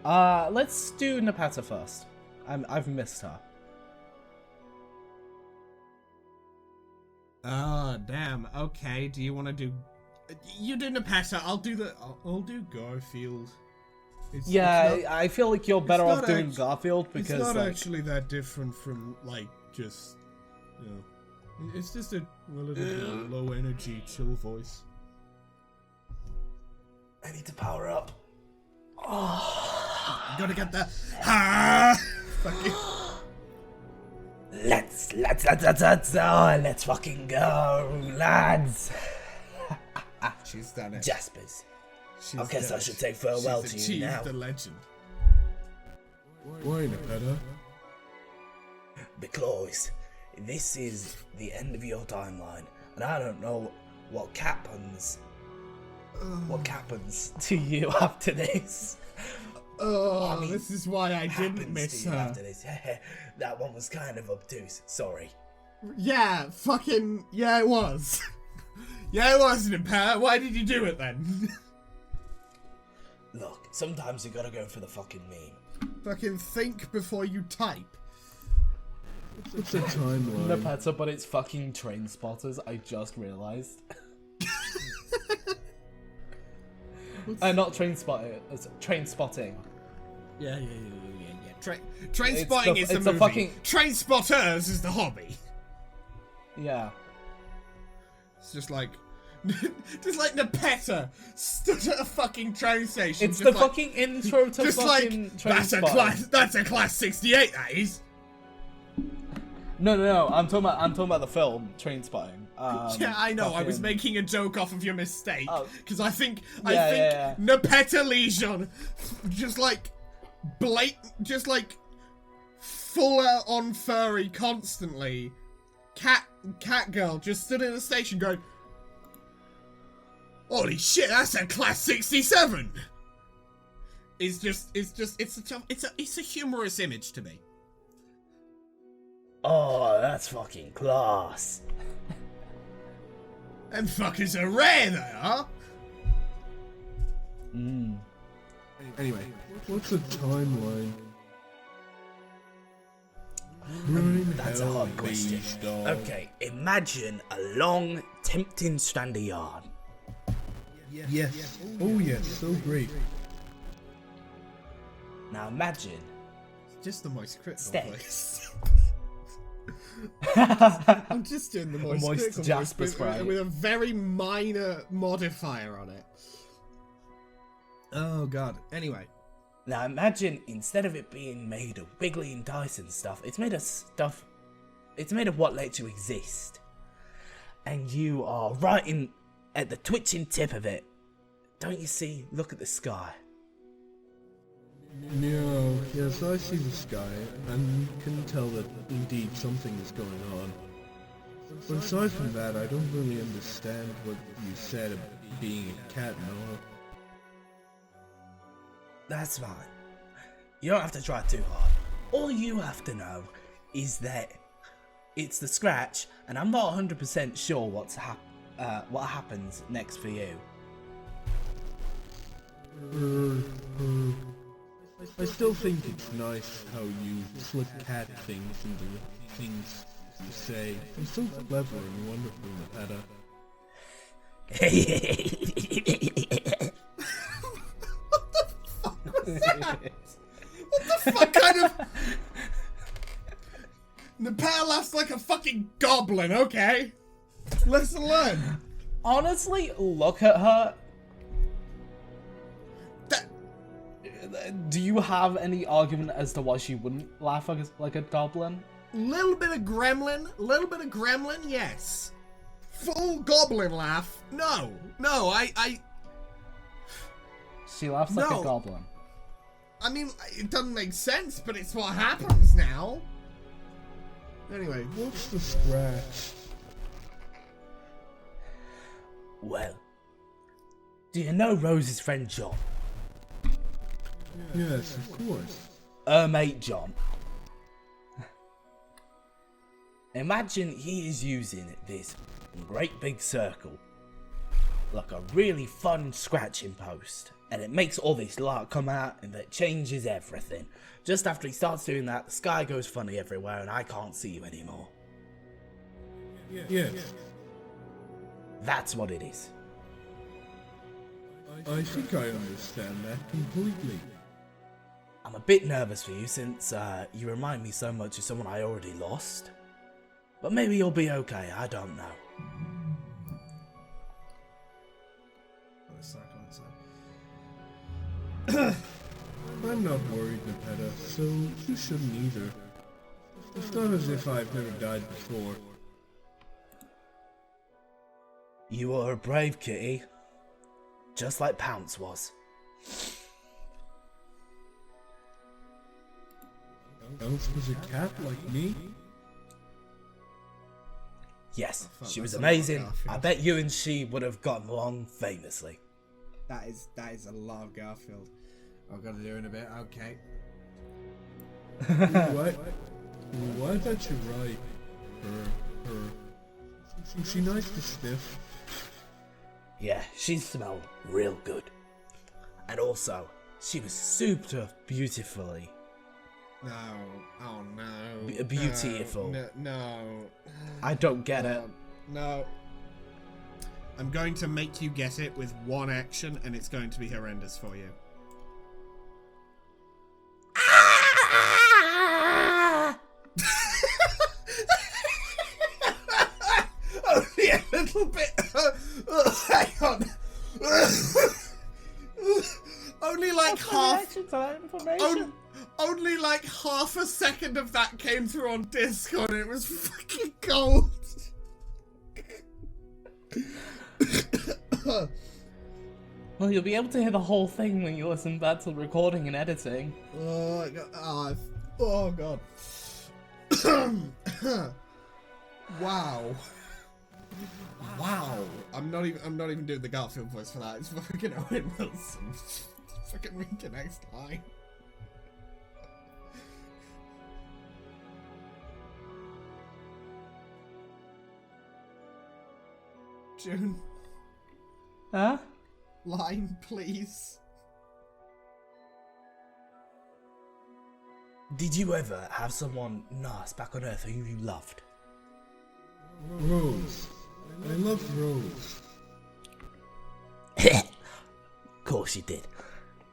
Let's do Nepeta first. I've missed her. Oh, damn. Okay, do you want to do... You do Nepeta, I'll do Garfield. It's not, I feel like you're better off doing Garfield because it's not actually that different from, like, just, you know... It's just a relatively low-energy, chill voice. I need to power up. You gotta get the... Fucking... Let's fucking go, lads. She's done it. Jaspers. She's I guess done I it. should say farewell She's to you achieved now. the legend. Why, Nepeta? because this is the end of your timeline, and I don't know what happens to you after this. Oh, I mean, this is why I didn't happens miss to you her. after this. That one was kind of obtuse. Sorry. Yeah, yeah, it was. Yeah, it was, Niper. Why did you do it then? Look, sometimes you gotta go for the fucking meme. Fucking think before you type. What's the timeline? The peta, but it's fucking train spotters. I just realized. Not train spotting. It's train spotting. Yeah. Train spotting is the it's movie. fucking... Train spotters is the hobby. Yeah. It's just like Nepeta stood at a fucking train station. It's just the fucking intro to just fucking like train that's spotting. that's a class 68. That is. No. I'm talking about the film Train Spotting. Yeah, I know. I was fucking- making a joke off of your mistake Oh. because I think Yeah. Nepeta Legion just like just like fuller on furry constantly. Cat girl just stood in a station going, "Holy shit, that's a class 67." It's a humorous image to me. Oh, that's fucking class. And fuckers are rare, they are. Anyway, what's the timeline? That's a hard question. Okay, imagine a long, tempting strand of yarn. Yes. Oh yes, so great. Now imagine Just the most critical Stay. voice. I'm just doing the most Moist critical Jasper voice spray. with a very minor modifier on it. Oh god. Anyway. Now imagine instead of it being made of Wiggly and Dyson stuff, it's made of what lets you exist. And you are right in at the twitching tip of it. Don't you see? Look at the sky. No, yes, I see the sky, and you can tell that indeed something is going on. But aside from that, I don't really understand what you said about being a cat and all. That's fine. You don't have to try too hard. All you have to know is that it's the scratch, and I'm not 100% sure what happens next for you. I still think it's nice how you slip cat things into things you say. You're so clever and wonderful, Nepeta. What the fuck kind of Nepal laughs like a fucking goblin, okay? Lesson learned. Honestly, look at her. Do you have any argument as to why she wouldn't laugh like a goblin? Little bit of gremlin, yes. Full goblin laugh, no. She laughs like No. a goblin. I mean, it doesn't make sense, but it's what happens now. Anyway, What's the scratch? Well, do you know Rose's friend John? Yes, of course. Her mate John. Imagine he is using this great big circle, like a really fun scratching post, and it makes all this light come out and that changes everything. Just after he starts doing that, the sky goes funny everywhere and I can't see you anymore. Yes. That's what it is. I think I understand that completely. I'm a bit nervous for you since you remind me so much of someone I already lost. But maybe you'll be okay, I don't know. I'm not worried, Nepeta, so you shouldn't either. It's not as if I've never died before. You are a brave kitty, just like Pounce was. Bounce was a cat like me? Yes, fuck, she was that's a lot, amazing. Garfield. I bet you and she would have gotten along famously. That is a lot of Garfield. I've got to do in a bit. Okay. Why that you right? Her. Is she nice to sniff? Yeah, she smelled real good. And also, she was super beautifully. No. Oh no. Beautiful. No. I don't get it. No. I'm going to make you get it with one action, and it's going to be horrendous for you. Only a little bit. Hang on. Only like half. Only like half a second of that came through on Discord, and it was fucking gold. Well, you'll be able to hear the whole thing when you listen back to the recording and editing. Oh my god. Oh god. Wow. Wow. I'm not even doing the Garfield voice for that. It's fucking Owen Wilson. Fucking read the next line. June, Huh? line please. Did you ever have someone nice back on Earth who you loved? Rose. I love Rose. Of course you did.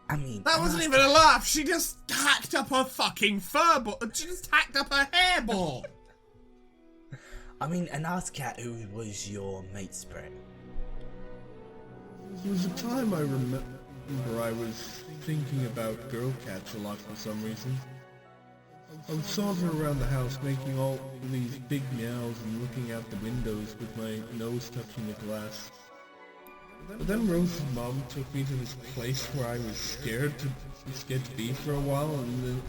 I mean, That wasn't even a laugh. She just hacked up her fucking fur ball. She just hacked up her hair ball. I mean, a nice cat who was your mate spirit. There was a time I remember I was thinking about girl cats a lot for some reason. I would saunter around the house making all these big meows and looking out the windows with my nose touching the glass. But then Rose's mom took me to this place where I was scared to be for a while, and then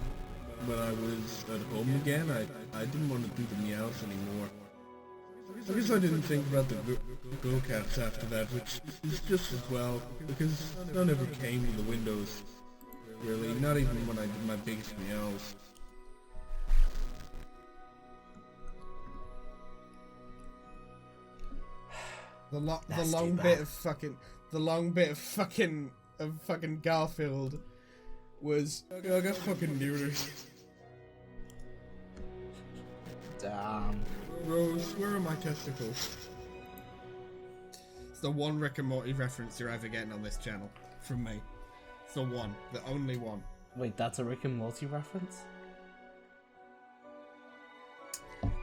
when I was at home again, I didn't want to do the meows anymore. I guess I didn't think about the girl cats after that, which is just as well, because none ever came to the windows, really, not even when I did my biggest meows. The That's long too bit bad. of fucking Garfield was I got fucking neuters. Damn. Rose, where are my testicles? it's the one Rick and Morty reference you're ever getting on this channel from me. It's the one, the only one. Wait, that's a Rick and Morty reference?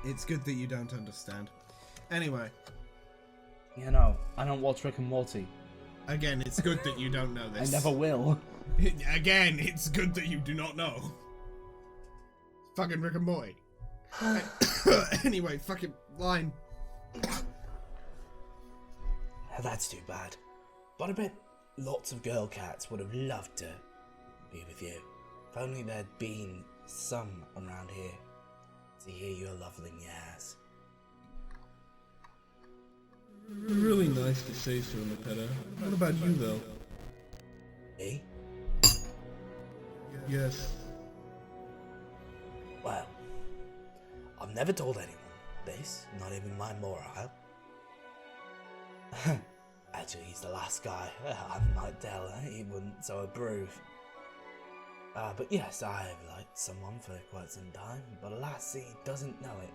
It's good that you don't understand. Anyway, You know, I don't watch Rick and Morty. again, it's good that you don't know I this. never will. Again, it's good that you do not know. Fucking Rick and Morty. Anyway, fucking line. That's too bad. But I bet lots of girl cats would have loved to be with you. If only there'd been some around here to hear your lovely meows. Really nice to say so, Lapetta. What about you, though? Me? Yes. Well, I've never told anyone this, not even my Morale. Actually, he's the last guy I might tell. He wouldn't so approve. But yes, I've liked someone for quite some time, but alas, he doesn't know it.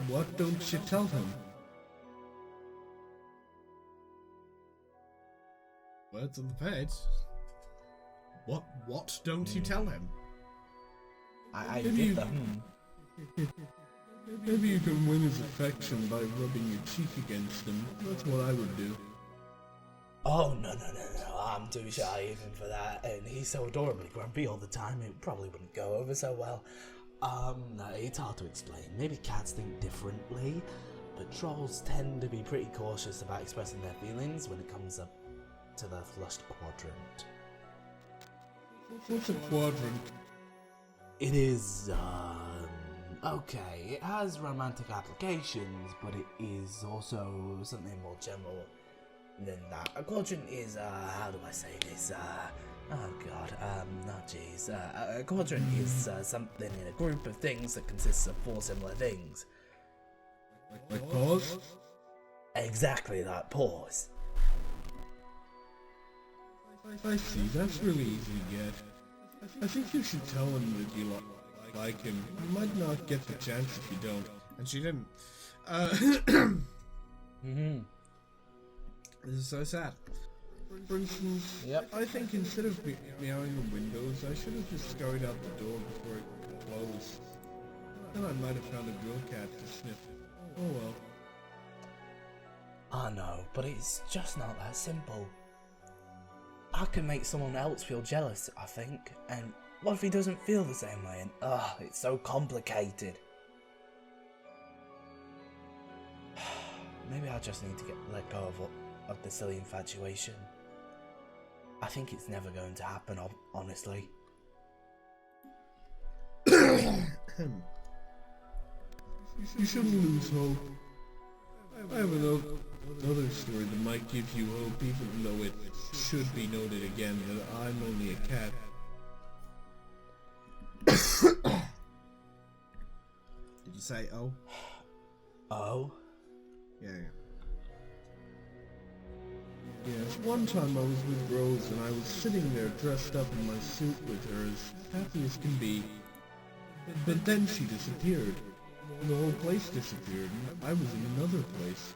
What don't you tell him? Words on the page. What don't you tell him? I Maybe get you- them. Maybe you can win his affection by rubbing your cheek against him. That's what I would do. Oh, no, I'm too shy even for that, and he's so adorably grumpy all the time, it probably wouldn't go over so well. No, it's hard to explain. Maybe cats think differently, but trolls tend to be pretty cautious about expressing their feelings when it comes up to the flushed quadrant. What's a quadrant? It is, Okay, it has romantic applications, but it is also something more general than that. A quadrant is, how do I say this? A quadrant is something in a group of things that consists of 4 similar things. Like pause? Exactly that, pause. I see, that's really easy to get. I think you should tell him that you like him. You might not get the chance if you don't. And she didn't. This is so sad. For instance, I think instead of meowing the windows, I should have just scurried out the door before it closed. Then I might have found a real cat to sniff. Oh well. I know, but it's just not that simple. I can make someone else feel jealous, I think, and what if he doesn't feel the same way? And it's so complicated. Maybe I just need to let go of the silly infatuation. I think it's never going to happen, honestly. You shouldn't lose hope. I have another story that might give you hope, even though it should be noted again that I'm only a cat. Did you say oh? Oh? Yeah. Yes, one time I was with Rose and I was sitting there dressed up in my suit with her as happy as can be. But then she disappeared. The whole place disappeared and I was in another place.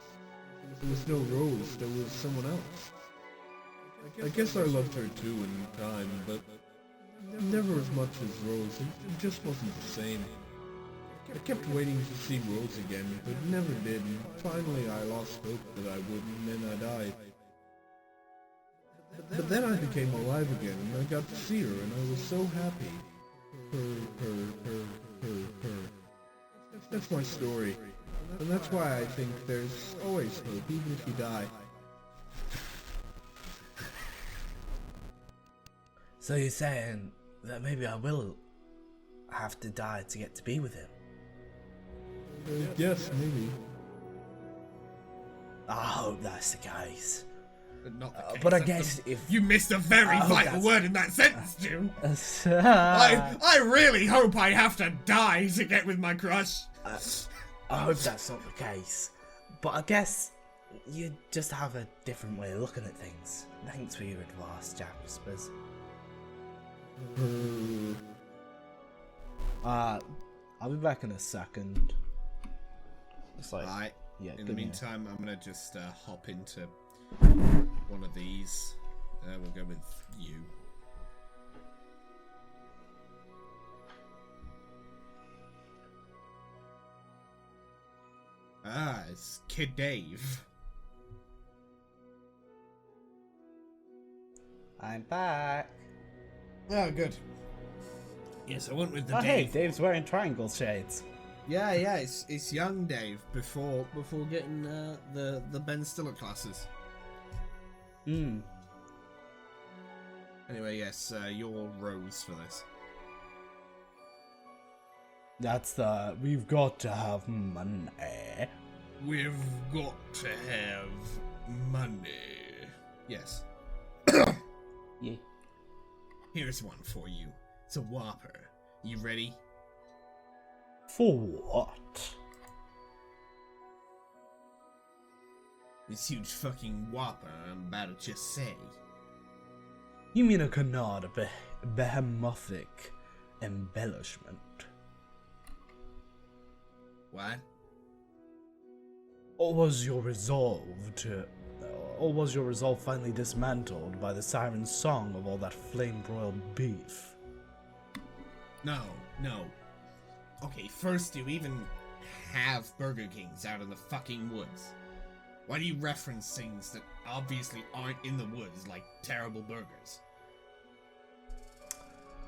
There was no Rose, there was someone else. I guess I loved her too in time, but never as much as Rose. It just wasn't the same. I kept waiting to see Rose again, but never did, and finally I lost hope that I would, and then I died. But then I became alive again, and I got to see her, and I was so happy. Her. That's my story. And that's why I think there's always hope, even if you die. So you're saying that maybe I will have to die to get to be with him? Yes, maybe. I hope that's the case. But not the case. But I That's guess if... You missed a very hope vital that's- word in that sentence, Jim. I really hope I have to die to get with my crush. I hope that's not the case. But I guess you just have a different way of looking at things. Thanks for your advice, Jaspers. I'll be back in a second. It's like, Right. yeah. In the good meantime, I'm gonna just hop into one of these. We'll go with you. Ah, it's Kid Dave. I'm back. Oh, good. Yes, I went with the Oh, hey, Dave. Dave's wearing triangle shades. Yeah, it's young Dave before getting the Ben Stiller classes. Hmm. Anyway, yes, you're Rose for this. That's the... We've got to have money. We've got to have money. Yes. Yeah. Here's one for you. It's a Whopper. You ready? For what? This huge fucking Whopper I'm about to just say. You mean a canard behemothic embellishment? What? Or was your resolve finally dismantled by the siren song of all that flame-broiled beef? No. Okay, first, do you even have Burger Kings out in the fucking woods? Why do you reference things that obviously aren't in the woods, like terrible burgers?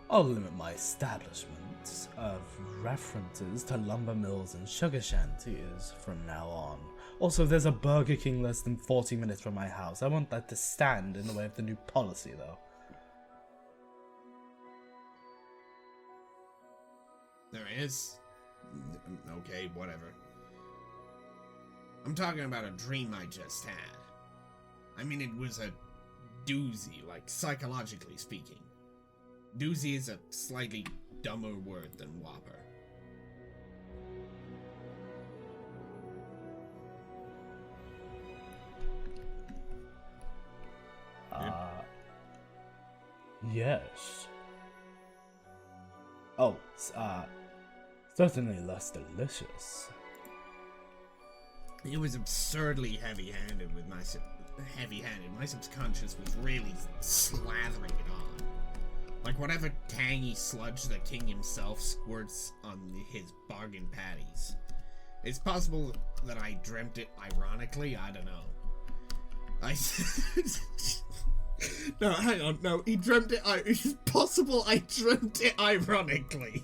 I'll limit my establishments of references to lumber mills and sugar shanties from now on. Also, there's a Burger King less than 40 minutes from my house. I want that to stand in the way of the new policy, though. There is. Okay, whatever. I'm talking about a dream I just had. I mean, it was a doozy, like, psychologically speaking. Doozy is a slightly dumber word than whopper. Yes. Oh, certainly less delicious. It was absurdly heavy-handed with my heavy-handed. My subconscious was really slathering it on. Like whatever tangy sludge the king himself squirts on his bargain patties. It's possible that I dreamt it ironically, I don't know. No, hang on, no, he dreamt it, it's possible I dreamt it ironically.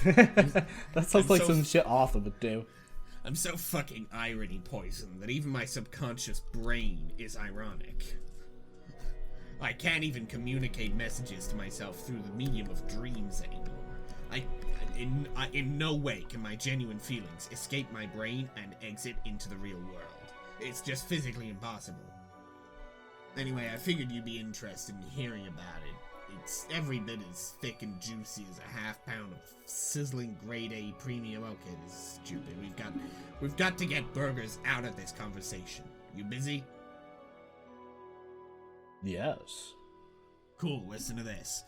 That sounds like so some shit Arthur would do. I'm so fucking irony poisoned that even my subconscious brain is ironic. I can't even communicate messages to myself through the medium of dreams anymore. In no way can my genuine feelings escape my brain and exit into the real world. It's just physically impossible. Anyway, I figured you'd be interested in hearing about it. It's every bit as thick and juicy as a half-pound of sizzling grade A premium. Okay, this is stupid. We've got to get burgers out of this conversation. You busy? Yes. Cool, listen to this.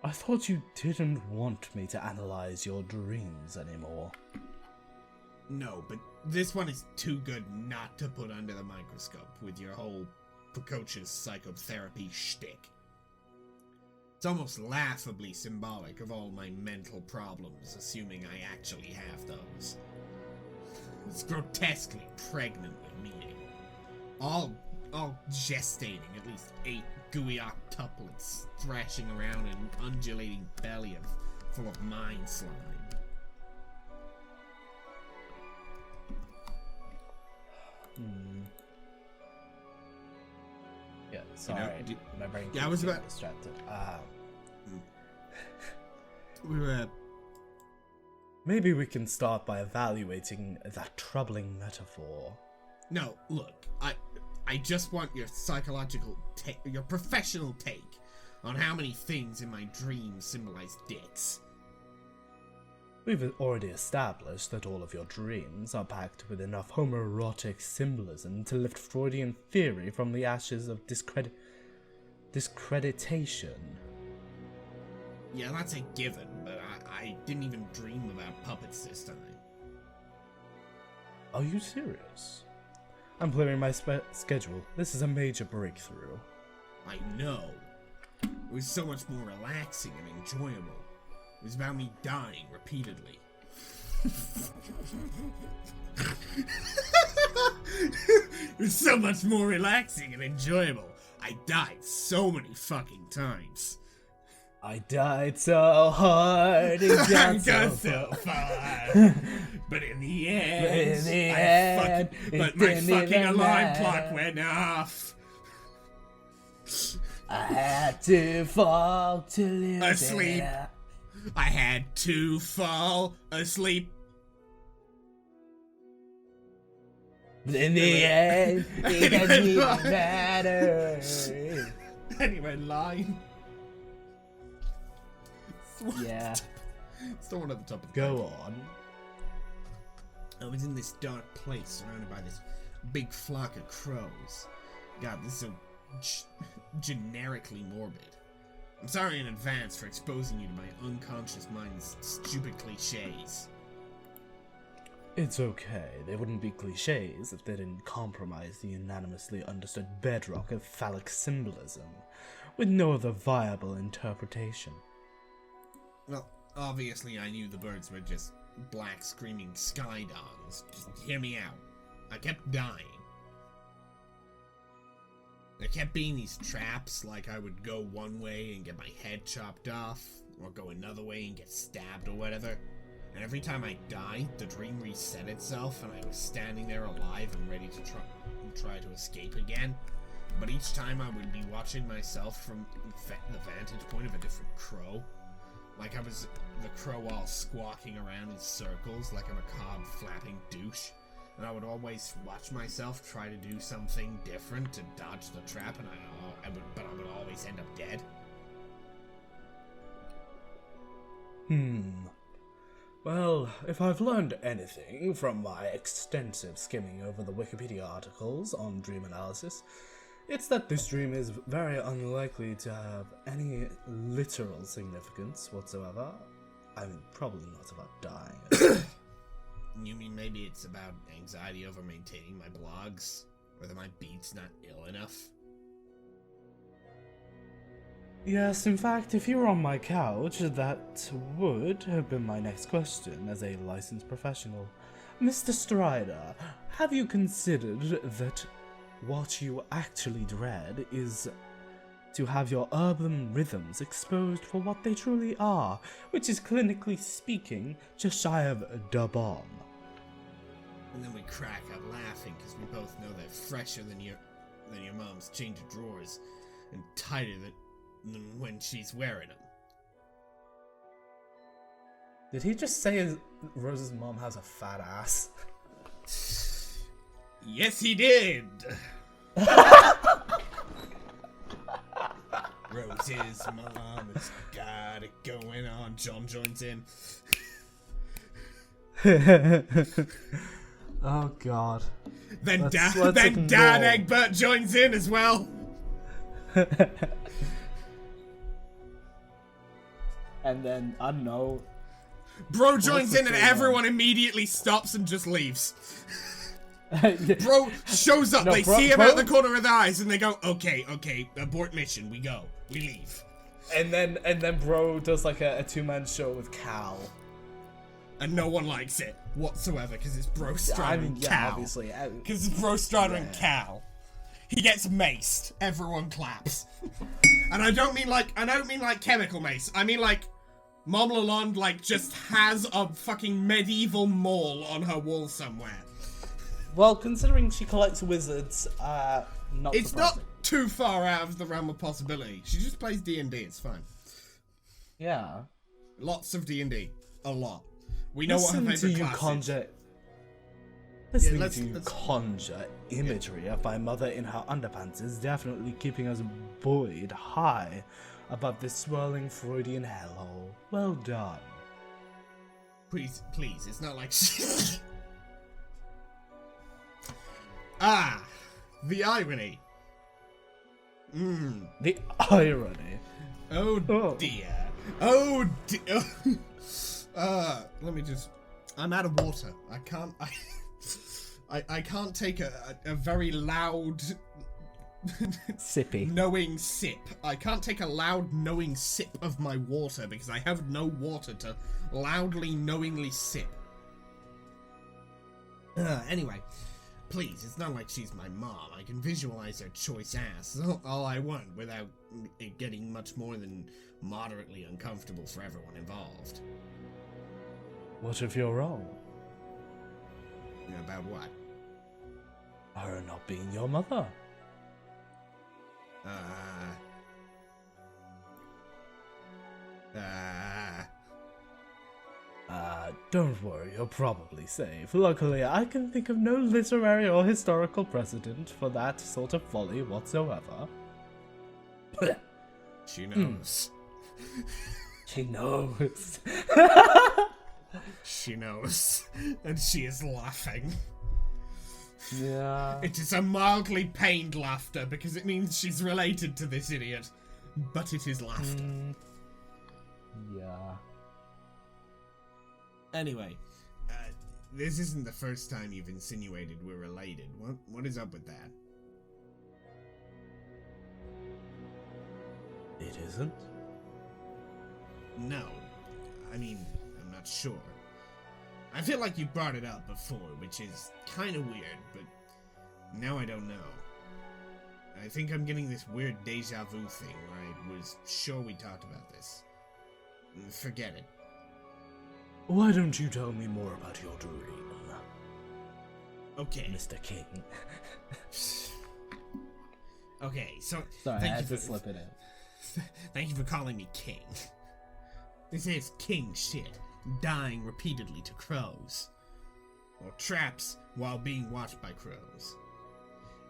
I thought you didn't want me to analyze your dreams anymore. No, but this one is too good not to put under the microscope with your whole precocious psychotherapy shtick. It's almost laughably symbolic of all my mental problems, assuming I actually have those. It's grotesquely pregnant with meaning. All gestating at least 8 gooey octuplets thrashing around an undulating belly full of mind slime. Yeah, sorry. My brain yeah, I was about distracted. We were. Maybe we can start by evaluating that troubling metaphor. No, look, I just want your psychological your professional take on how many things in my dreams symbolize dicks. We've already established that all of your dreams are packed with enough homoerotic symbolism to lift Freudian theory from the ashes of discreditation. Yeah, that's a given, but I didn't even dream about puppets this time. Are you serious? I'm clearing my schedule. This is a major breakthrough. I know. It was so much more relaxing and enjoyable. It was about me dying repeatedly. It was so much more relaxing and enjoyable. I died so many fucking times. I died so hard and got so far. But in the end, my fucking alarm clock went off. I had to fall to live Asleep. I had to fall asleep. But in the end, it doesn't even matter. Anyway, line. Yeah. It's the one at the top of the Go on. I was in this dark place surrounded by this big flock of crows. God, this is so generically morbid. I'm sorry in advance for exposing you to my unconscious mind's stupid cliches. It's okay. They wouldn't be cliches if they didn't compromise the unanimously understood bedrock of phallic symbolism, with no other viable interpretation. Well, obviously I knew the birds were just black screaming sky dogs. Just hear me out. I kept dying. There kept being these traps, like I would go one way and get my head chopped off, or go another way and get stabbed or whatever. And every time I died, the dream reset itself and I was standing there alive and ready to try to escape again. but each time I would be watching myself from the vantage point of a different crow. Like I was the crow all squawking around in circles like a macabre flapping douche. And I would always watch myself try to do something different to dodge the trap, and but I would always end up dead. Well, if I've learned anything from my extensive skimming over the Wikipedia articles on dream analysis, it's that this dream is very unlikely to have any literal significance whatsoever. I mean, probably not about dying. You mean maybe it's about anxiety over maintaining my blogs? Or that my beat's not ill enough? Yes, in fact, if you were on my couch, that would have been my next question as a licensed professional. Mr. Strider, have you considered that what you actually dread is to have your urban rhythms exposed for what they truly are, which is, clinically speaking, just shy of da bomb? And then we crack up laughing because we both know they're fresher than your mom's change of drawers and tighter than when she's wearing them. Did he just say Rose's mom has a fat ass? Yes, he did! Rose's mom has got it going on. John joins in. Oh god. Then Let's Dad ignore. Egbert joins in as well. And then, I don't know. Bro joins the in and third one? everyone immediately stops and just leaves. Yeah. Bro shows up, No, they bro- see him bro- out the corner of their eyes and they go, okay, abort mission, we go. We leave. And then bro does like a two-man show with Cal. And no one likes it whatsoever because it's Bro Strider I mean, and yeah, Cal. obviously. Because it's Bro Strider and Cal. He gets maced. Everyone claps. And I don't mean like chemical mace. I mean like Mom Lalonde like just has a fucking medieval maul on her wall somewhere. Well, considering she collects wizards, not It's surprising. not too far out of the realm of possibility. She just plays D&D, it's fine. Yeah. Lots of D&D. A lot. We know what her Listening to favorite you class is. conjure. Listening let's- to you let's- conjure imagery of my mother in her underpants is definitely keeping us buoyed high above this swirling Freudian hellhole. Well done. Please, it's not like she... Ah, the irony. The irony. Oh Oh. dear. Oh dear. Let me just... I'm out of water. I can't... I can't take a very loud... Sippy. knowing sip. I can't take a loud knowing sip of my water because I have no water to loudly knowingly sip. Anyway, please, it's not like she's my mom. I can visualize her choice ass all I want without it getting much more than moderately uncomfortable for everyone involved. What if you're wrong? About what? Her not being your mother. Don't worry, you're probably safe. Luckily, I can think of no literary or historical precedent for that sort of folly whatsoever. She knows. She knows. She knows. And she is laughing. Yeah. It is a mildly pained laughter because it means she's related to this idiot. But it is laughter. Yeah. Anyway, this isn't the first time you've insinuated we're related. What is up with that? It isn't? No. I mean, I'm not sure. I feel like you brought it up before, which is kind of weird, but now I don't know. I think I'm getting this weird deja vu thing where I was sure we talked about this. Forget it. Why don't you tell me more about your dream, Okay. Mr. King? Okay, so Sorry, I thank had you to for slip it in. thank you for calling me king. This is king shit, dying repeatedly to crows. Or traps while being watched by crows.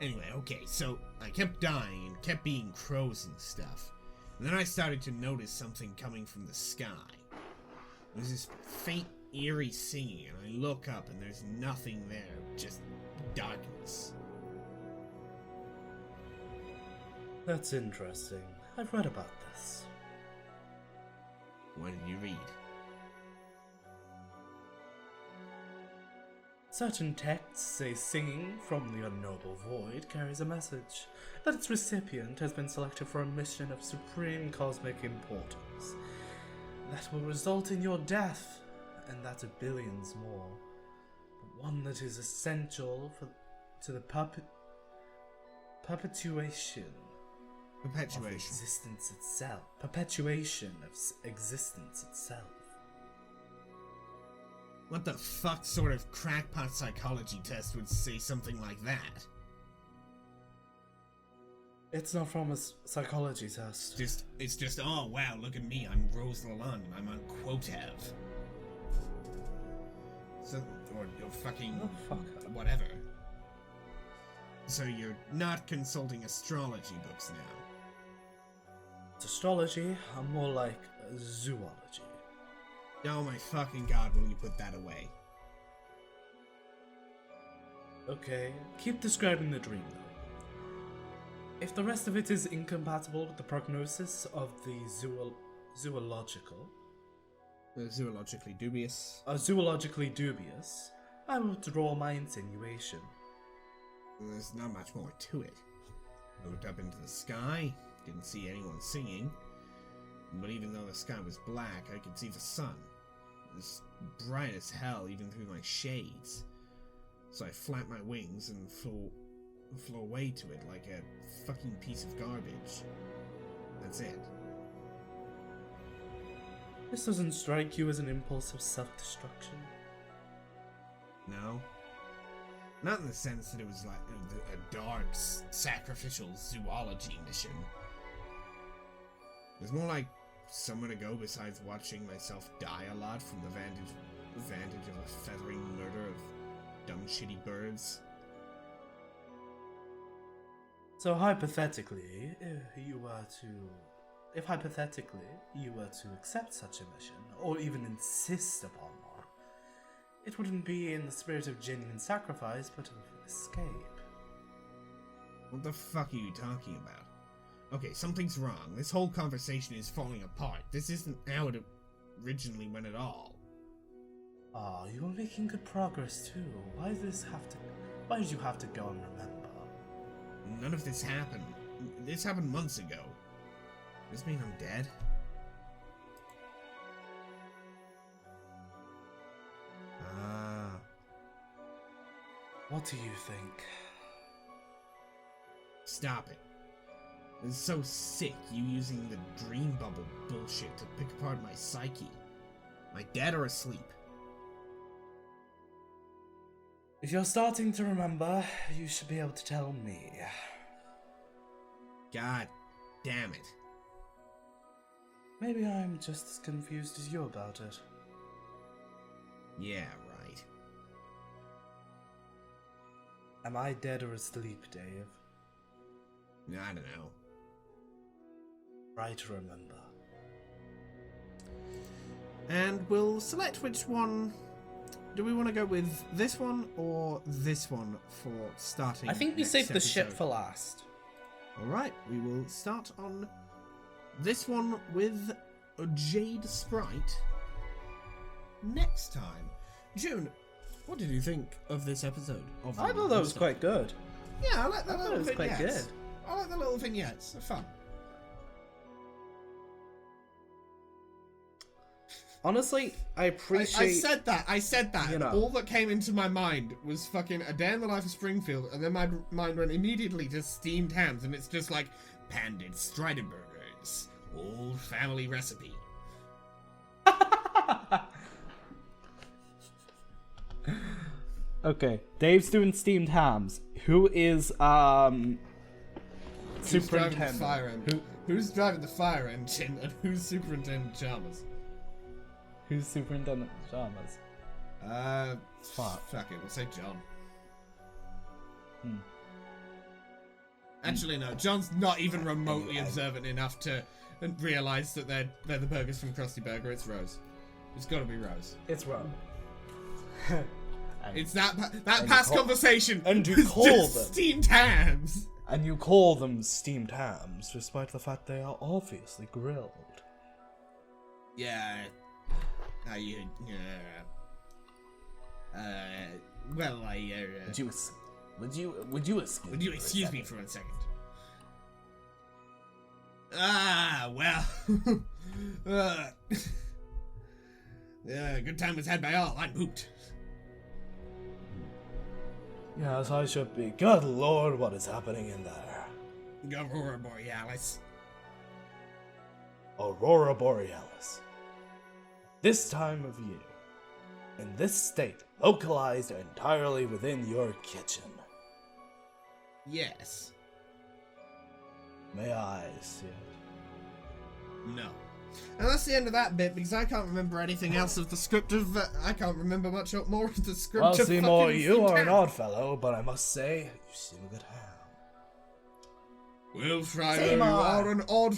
Anyway, okay, so I kept dying and kept being crows and stuff. And then I started to notice something coming from the sky. There's this faint, eerie singing, and I look up and there's nothing there, just darkness. That's interesting. I've read about this. What did you read? Certain texts say singing from the unknowable void carries a message that its recipient has been selected for a mission of supreme cosmic importance that will result in your death, and that of billions more, but one that is essential to the perpetuation of existence itself. Perpetuation of existence itself. What the fuck sort of crackpot psychology test would say something like that? It's not from a psychology test. It's just, oh wow, look at me, I'm Rose Lalonde, I'm on Quotev. So, or fucking, Oh, fuck. whatever. So you're not consulting astrology books now? It's astrology. I'm more like zoology. Oh my fucking god, will you put that away? Okay, keep describing the dream though. If the rest of it is incompatible with the prognosis of the zoological, Zoologically dubious. zoologically dubious, I will withdraw my insinuation. There's not much more to it. I looked up into the sky, didn't see anyone singing, but even though the sky was black, I could see the sun. It was bright as hell, even through my shades. So I flapped my wings and flew away to it like a fucking piece of garbage. That's it. This doesn't strike you as an impulse of self-destruction? No? Not in the sense that it was like a dark, sacrificial zoology mission. It was more like somewhere to go besides watching myself die a lot from the vantage of a feathering murder of dumb shitty birds. So hypothetically, if hypothetically you were to accept such a mission, or even insist upon one, it wouldn't be in the spirit of genuine sacrifice, but of escape. What the fuck are you talking about? Okay, something's wrong. This whole conversation is falling apart. This isn't how it originally went at all. Ah, you are making good progress too. Why did you have to go and remember? None of this happened. This happened months ago. Does this mean I'm dead? Ah. What do you think? Stop it. It's so sick, you using the dream bubble bullshit to pick apart my psyche. Am I dead or asleep? If you're starting to remember, you should be able to tell me. God damn it. Maybe I'm just as confused as you about it. Yeah, right. Am I dead or asleep, Dave? I don't know. Try to remember. And we'll select which one. Do we want to go with this one or this one for starting? I think we next saved the shit episode? for last. Alright, we will start on this one with a Jade Sprite next time. June, what did you think of this episode? Of I thought that was quite good. Yeah, I like the little it was quite vignettes. good. I like the little vignettes. They're fun. Honestly, I appreciate. I said that. You And know. all that came into my mind was fucking A Day in the Life of Springfield, and then my mind went immediately to steamed hams, and it's just like Pandit Striderburgers, old family recipe. Okay, Dave's doing steamed hams. Who is Who's driving the Superintendent. fire engine? Who's driving the fire engine, and who's Superintendent Chalmers? Who's Superintendent Chalmers? Fuck it, we'll say John. Hmm. Actually, no, John's not even remotely observant enough to realise that they're the burgers from Krusty Burger. It's Rose. It's gotta be Rose. It's wrong. It's that past conversation. and you was call just them. steamed hams. And you call them steamed hams, despite the fact they are obviously grilled. Yeah. Well, Would you excuse would you excuse me for 1 second? Ah, well. Yeah, good time was had by all. I'm pooped. Yes, I should be. Good lord, what is happening in there? Aurora Borealis. Aurora Borealis. This time of year, in this state, localized entirely within your kitchen. Yes. May I see it? No. And that's the end of that bit, because I can't remember anything else of the script of... I can't remember much more of the script Well, of Seymour, fucking you are an Steamed odd fellow, but I must say, you seem a good ham. Will Fryer, you Seymour. are an odd...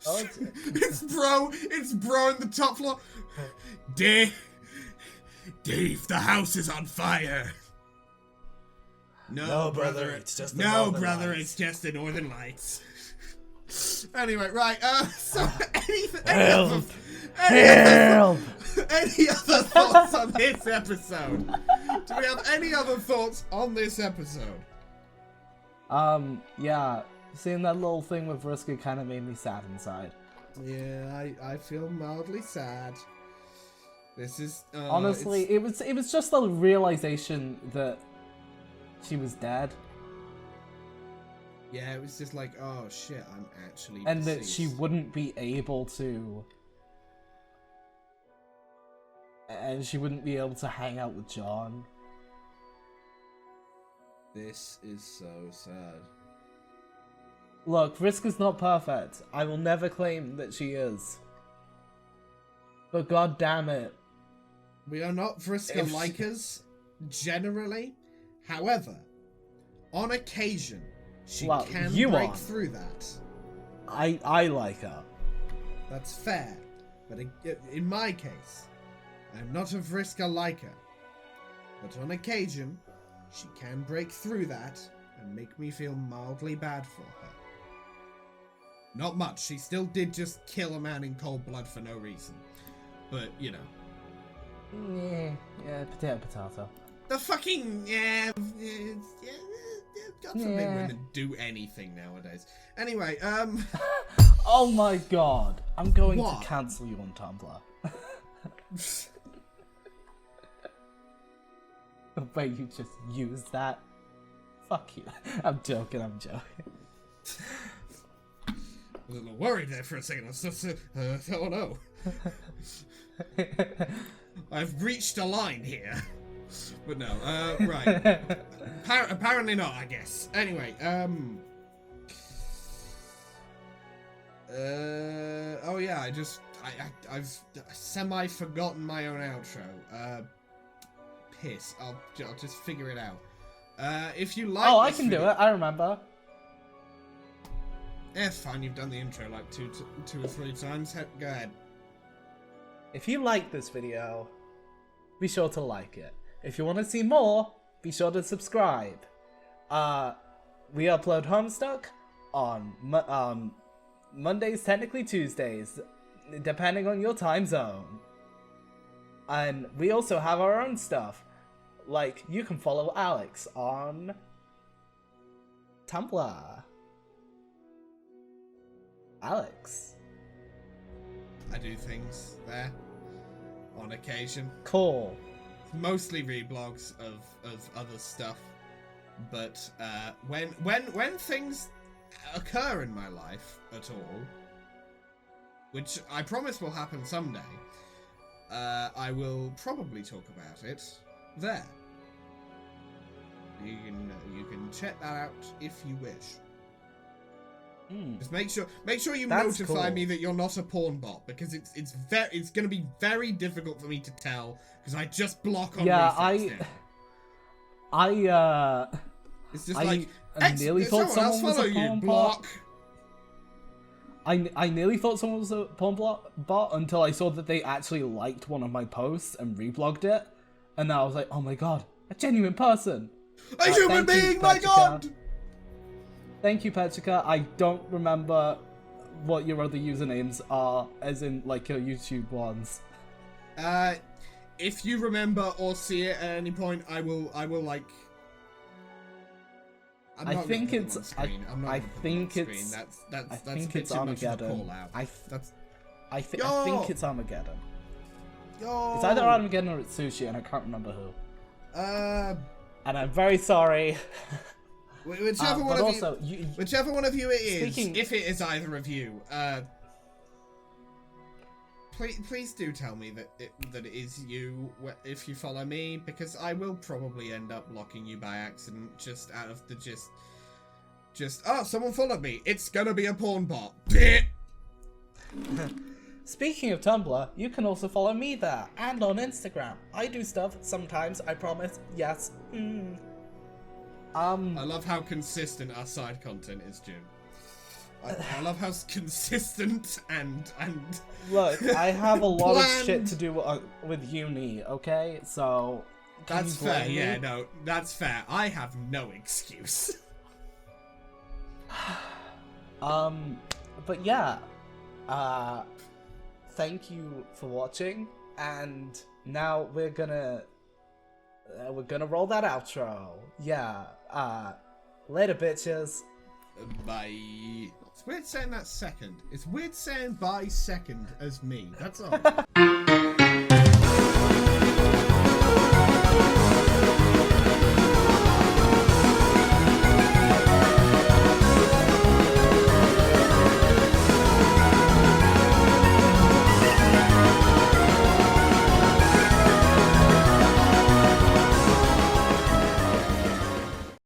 Oh, it's bro in the top floor. Dave, the house is on fire. No, brother, it's just the no, Northern brother, Lights. it's just the Northern Lights. Anyway, right, so Help! any other thoughts on this episode? Do we have any other thoughts on this episode? Yeah, seeing that little thing with Vriska kind of made me sad inside. Yeah, I feel mildly sad. This is Honestly, it was just the realization that she was dead, yeah, it was just like, oh shit, I'm actually and that she deceased. wouldn't be able to, hang out with John. This is so sad. Look, Vriska's not perfect. I will never claim that she is. But god damn it. We are not Vriska If she- likers, generally. However, on occasion, she Well, can you break are. through that. I like her. That's fair. But in my case, I'm not a Vriska liker. But on occasion, she can break through that and make me feel mildly bad for her. Not much. She still did just kill a man in cold blood for no reason. But, you know. Yeah, potato. The fucking... God forbid Yeah. women do anything nowadays. Anyway, Oh my god. I'm going What? to cancel you on Tumblr. The way you just used that. Fuck you. I'm joking. I was a little worried there for a second. I was just, oh no. I've reached a line here. But no, right. Apparently not, I guess. Anyway, oh yeah, I've semi-forgotten my own outro. Piss. I'll just figure it out. If you like Oh, I this can do video- it. I remember. It's fine, you've done the intro like two or three times. Go ahead. If you like this video, be sure to like it. If you want to see more, be sure to subscribe. We upload Homestuck on Mondays, technically Tuesdays, depending on your time zone. And we also have our own stuff. Like, you can follow Alex on Tumblr. Alex. I do things there on occasion. Cool. Mostly reblogs of other stuff, but when things occur in my life at all, which I promise will happen someday, I will probably talk about it there. You can check that out if you wish. Just make sure you That's notify cool. me that you're not a porn bot, because it's gonna be very difficult for me to tell because I just block on Yeah, reflex I now. It's just I like nearly thought someone else someone was follow a you. porn Block. I nearly thought someone was a porn bot until I saw that they actually liked one of my posts and reblogged it, and then I was like, oh my god, a genuine person. A human thank you, being, my Petrica. god! Thank you, Petrica. I don't remember what your other usernames are, as in like your YouTube ones. If you remember or see it at any point, I will like. I think it's. I think it's. That's I a think bit it's too much of a Armageddon. call out. I Yo! think it's Armageddon. Yo! It's either Armageddon or it's Sushi, and I can't remember who. Uh, And I'm very sorry. whichever one but of also, you, whichever one of you it is, Speaking- if it is either of you, please do tell me that it is you if you follow me, because I will probably end up blocking you by accident just out of the just oh, someone followed me. It's gonna be a porn bot. Speaking of Tumblr, you can also follow me there, and on Instagram. I do stuff sometimes, I promise. Yes. I love how consistent our side content is, Jim. I love how consistent and Look, I have a lot of shit Bland. to do with uni, okay? So can that's you blame fair. me? Yeah, no, that's fair. I have no excuse. But yeah, thank you for watching, and now we're gonna roll that outro. Yeah, later, bitches. Bye. It's weird saying that second. It's weird saying by second as me. That's all.